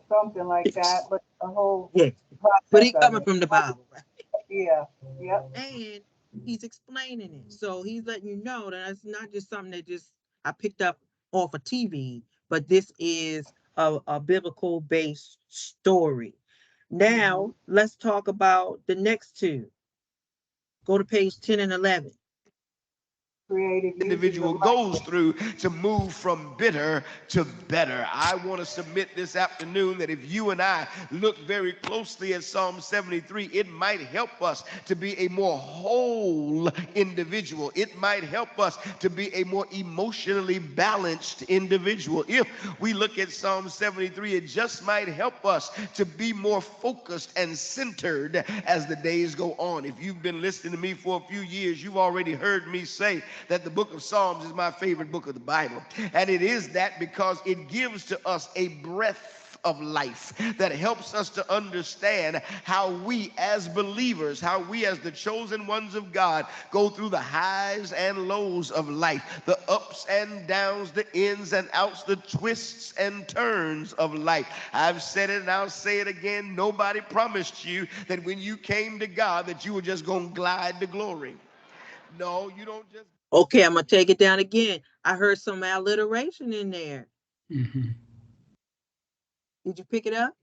Something like that, but the whole Yeah. process But he's of coming it. from the Bible, right? Yeah, yep. And he's explaining it. So he's letting you know that it's not just something that just I picked up off of TV, but this is a biblical based story. Now let's talk about the next two. Go to page 10 and 11. Creative uses Individual of goes through to move from bitter to better. I want to submit this afternoon that if you and I look very closely at Psalm 73, it might help us to be a more whole individual. It might help us to be a more emotionally balanced individual. If we look at Psalm 73, it just might help us to be more focused and centered as the days go on. If you've been listening to me for a few years, you've already heard me say that the book of Psalms is my favorite book of the Bible. And it is that because it gives to us a breath of life that helps us to understand how we as believers, how we as the chosen ones of God go through the highs and lows of life, the ups and downs, the ins and outs, the twists and turns of life. I've said it and I'll say it again. Nobody promised you that when you came to God that you were just going to glide to glory. No, you don't just. Okay, I'm gonna take it down again. I heard some alliteration in there. Mhm. Did you pick it up?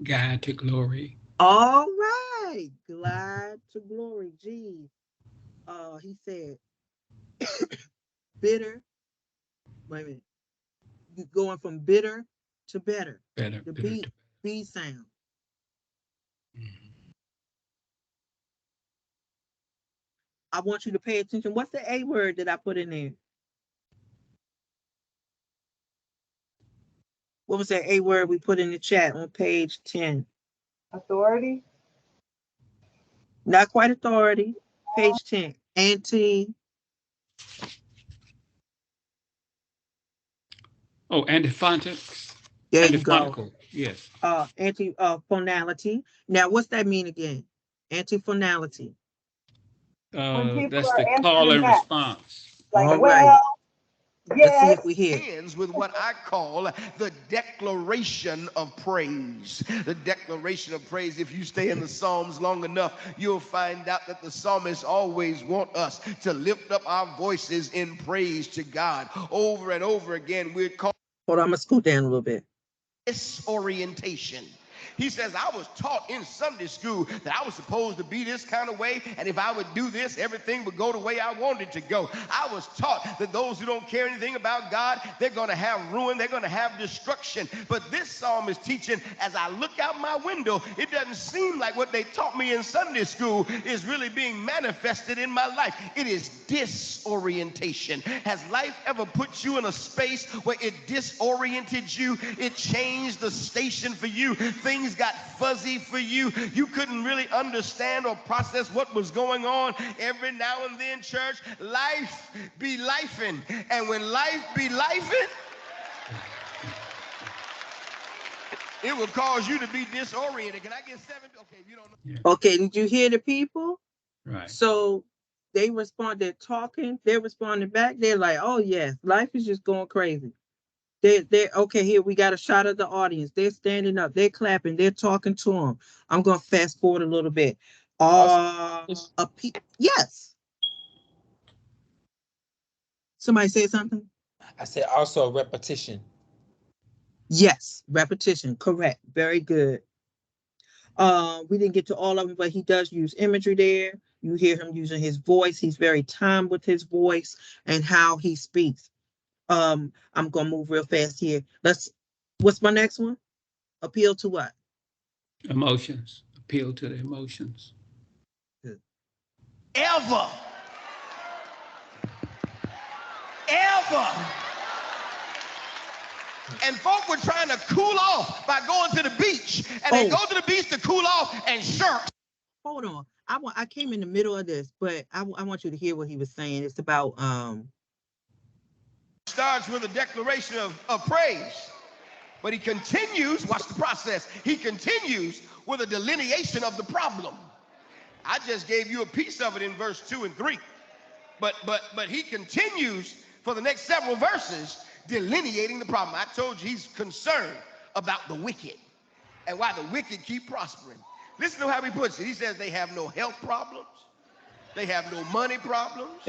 Guide to glory. All right. Glad to glory. Geez. He said bitter. Wait a minute. You're going from bitter to better. Better. The better B sound. Mhm. I want you to pay attention. What's the A word that I put in there? What was that A word we put in the chat on page 10? authority. Not quite authority. Page 10. Anti. Oh, antiphonetics. There you go. Antiphonical. Yes. Anti phonality. Now, what's that mean again? Antiphonality. people That's are the call answering and back. response. Like, All well, right. Let's see yes. if we hear. Ends with what I call the declaration of praise. The declaration of praise. If you stay in the Psalms long enough, you'll find out that the psalmists always want us to lift up our voices in praise to God. Over and over again, we're called Hold on, I'm gonna scoot down a little bit. disorientation. He says, I was taught in Sunday school that I was supposed to be this kind of way, and if I would do this, everything would go the way I wanted it to go. I was taught that those who don't care anything about God, they're going to have ruin, they're going to have destruction. But this psalm is teaching, as I look out my window, it doesn't seem like what they taught me in Sunday school is really being manifested in my life. It is disorientation. Has life ever put you in a space where it disoriented you? It changed the station for you. Things got fuzzy for you. You couldn't really understand or process what was going on. Every now and then, church, life be lifing. And when life be lifing, it will cause you to be disoriented. Can I get 7? Okay, you don't know. Yeah, Okay, did you hear the people? right. So they respond, they're talking, they're responding back. They're like, oh yes, life is just going crazy. They're okay. Here we got a shot of the audience. They're standing up, they're clapping, they're talking to them. I'm gonna fast forward a little bit. Yes. Somebody say something? I said also repetition. Yes, repetition. Correct. Very good. We didn't get to all of them, but he does use imagery there. You hear him using his voice. He's very timed with his voice and how he speaks. I'm gonna move real fast here. What's my next one? Appeal to what? Emotions. Appeal to the emotions. Ever. And folk were trying to cool off by going to the beach. And they go to the beach to cool off, and sharks. Hold on. I came in the middle of this, but I want you to hear what he was saying. It's about Starts with a declaration of praise. But he continues, watch the process. He continues with a delineation of the problem. I just gave you a piece of it in verse 2 and 3. But he continues for the next several verses delineating the problem. I told you he's concerned about the wicked and why the wicked keep prospering. Listen to how he puts it. He says they have no health problems. They have no money problems.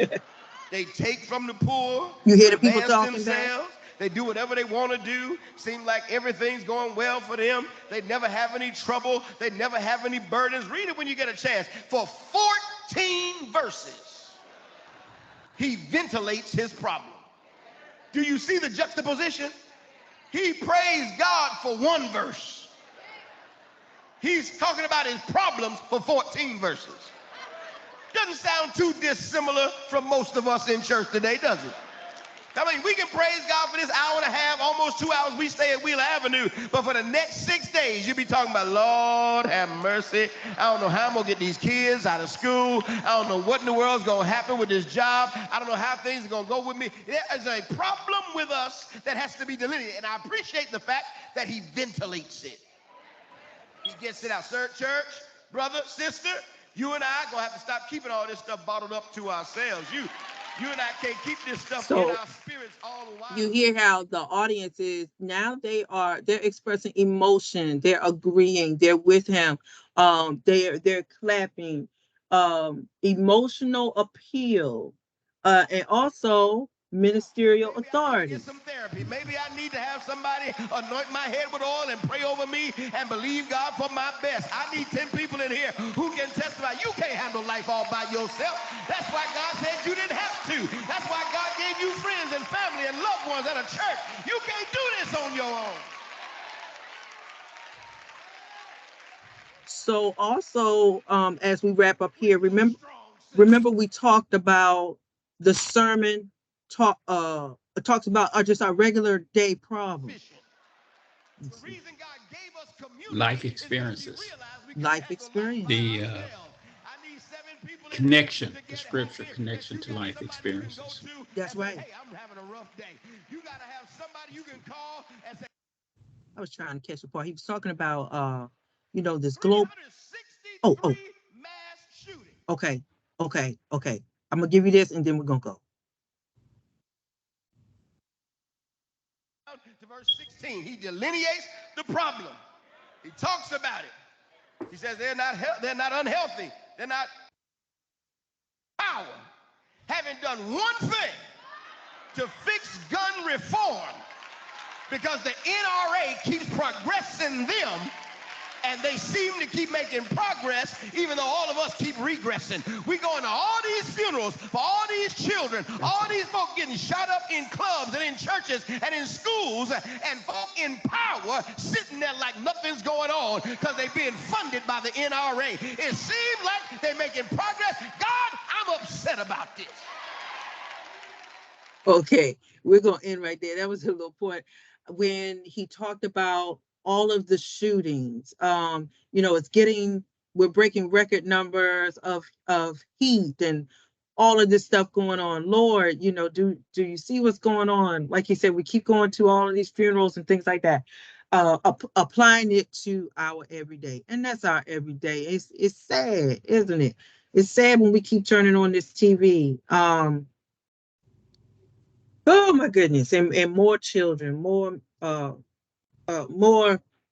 They take from the poor. You hear the people advance talking themselves. They do whatever they want to do. Seem like everything's going well for them. They never have any trouble. They never have any burdens. Read it when you get a chance. For 14 verses, he ventilates his problem. Do you see the juxtaposition? He praised God for 1 verse. He's talking about his problems for 14 verses. Doesn't sound too dissimilar from most of us in church today, does it? I mean, we can praise God for this hour and a half, almost 2 hours we stay at Wheeler Avenue, but for the next 6 days, you'll be talking about, Lord, have mercy. I don't know how I'm going to get these kids out of school. I don't know what in the world's going to happen with this job. I don't know how things are going to go with me. There is a problem with us that has to be delineated, and I appreciate the fact that he ventilates it. He gets it out. Sir, church, brother, sister, you and I are going to have to stop keeping all this stuff bottled up to ourselves. You and I can't keep this stuff in our spirits all the while. You hear how the audience is now, they're expressing emotion, they're agreeing, they're with him, they're clapping, emotional appeal, and also ministerial authority. Get some therapy. Maybe I need to have somebody anoint my head with oil and pray over me and believe God for my best. I need 10 people in here who can testify. You can't handle life all by yourself. That's why God said you didn't have to. That's why God gave you friends and family and loved ones at a church. You can't do this on your own. So also, as we wrap up here, remember we talked about the sermon talks about just our regular day problems. Life experiences. Life experience. The connection, the scripture connection to life experiences. That's right. Hey, I'm having a rough day. You got to have somebody you can call and say. I was trying to catch the part. He was talking about this global. Oh. Okay. Okay, okay. I'm gonna give you this and then we're gonna go. To verse 16, he delineates the problem. He talks about it. He says they're not unhealthy. They're not power. Having done one thing to fix gun reform, because the NRA keeps progressing them, and they seem to keep making progress, even though all of us keep regressing. We going to all these funerals for all these children, all these folk getting shot up in clubs and in churches and in schools, and folk in power sitting there like nothing's going on because they're being funded by the NRA. It seems like they're making progress. God, I'm upset about this. Okay, we're gonna end right there. That was a little point when he talked about all of the shootings. You know, we're breaking record numbers of heat and all of this stuff going on. Lord, you know, do you see what's going on? Like he said, we keep going to all of these funerals and things like that. Applying it to our everyday, and that's our everyday. It's sad, isn't it? It's sad when we keep turning on this TV. Oh my goodness, and more children, more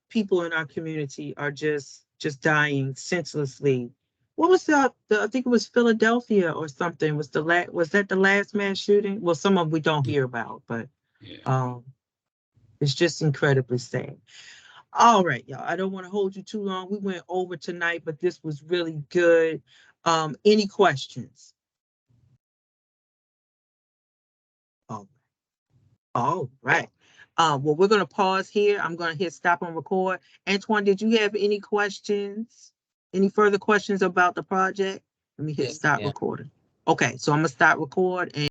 people in our community are just dying senselessly. What was the I think it was Philadelphia or something. Was that the last mass shooting? Well, some of them we don't hear about, but Yeah. it's just incredibly sad. All right, y'all. I don't want to hold you too long. We went over tonight, but this was really good. Any questions? Oh, all right. Well, we're going to pause here. I'm going to hit stop and record. Antoine, did you have any questions? Any further questions about the project? Let me hit Yes, stop ma'am. recording. Okay, so I'm going to stop record and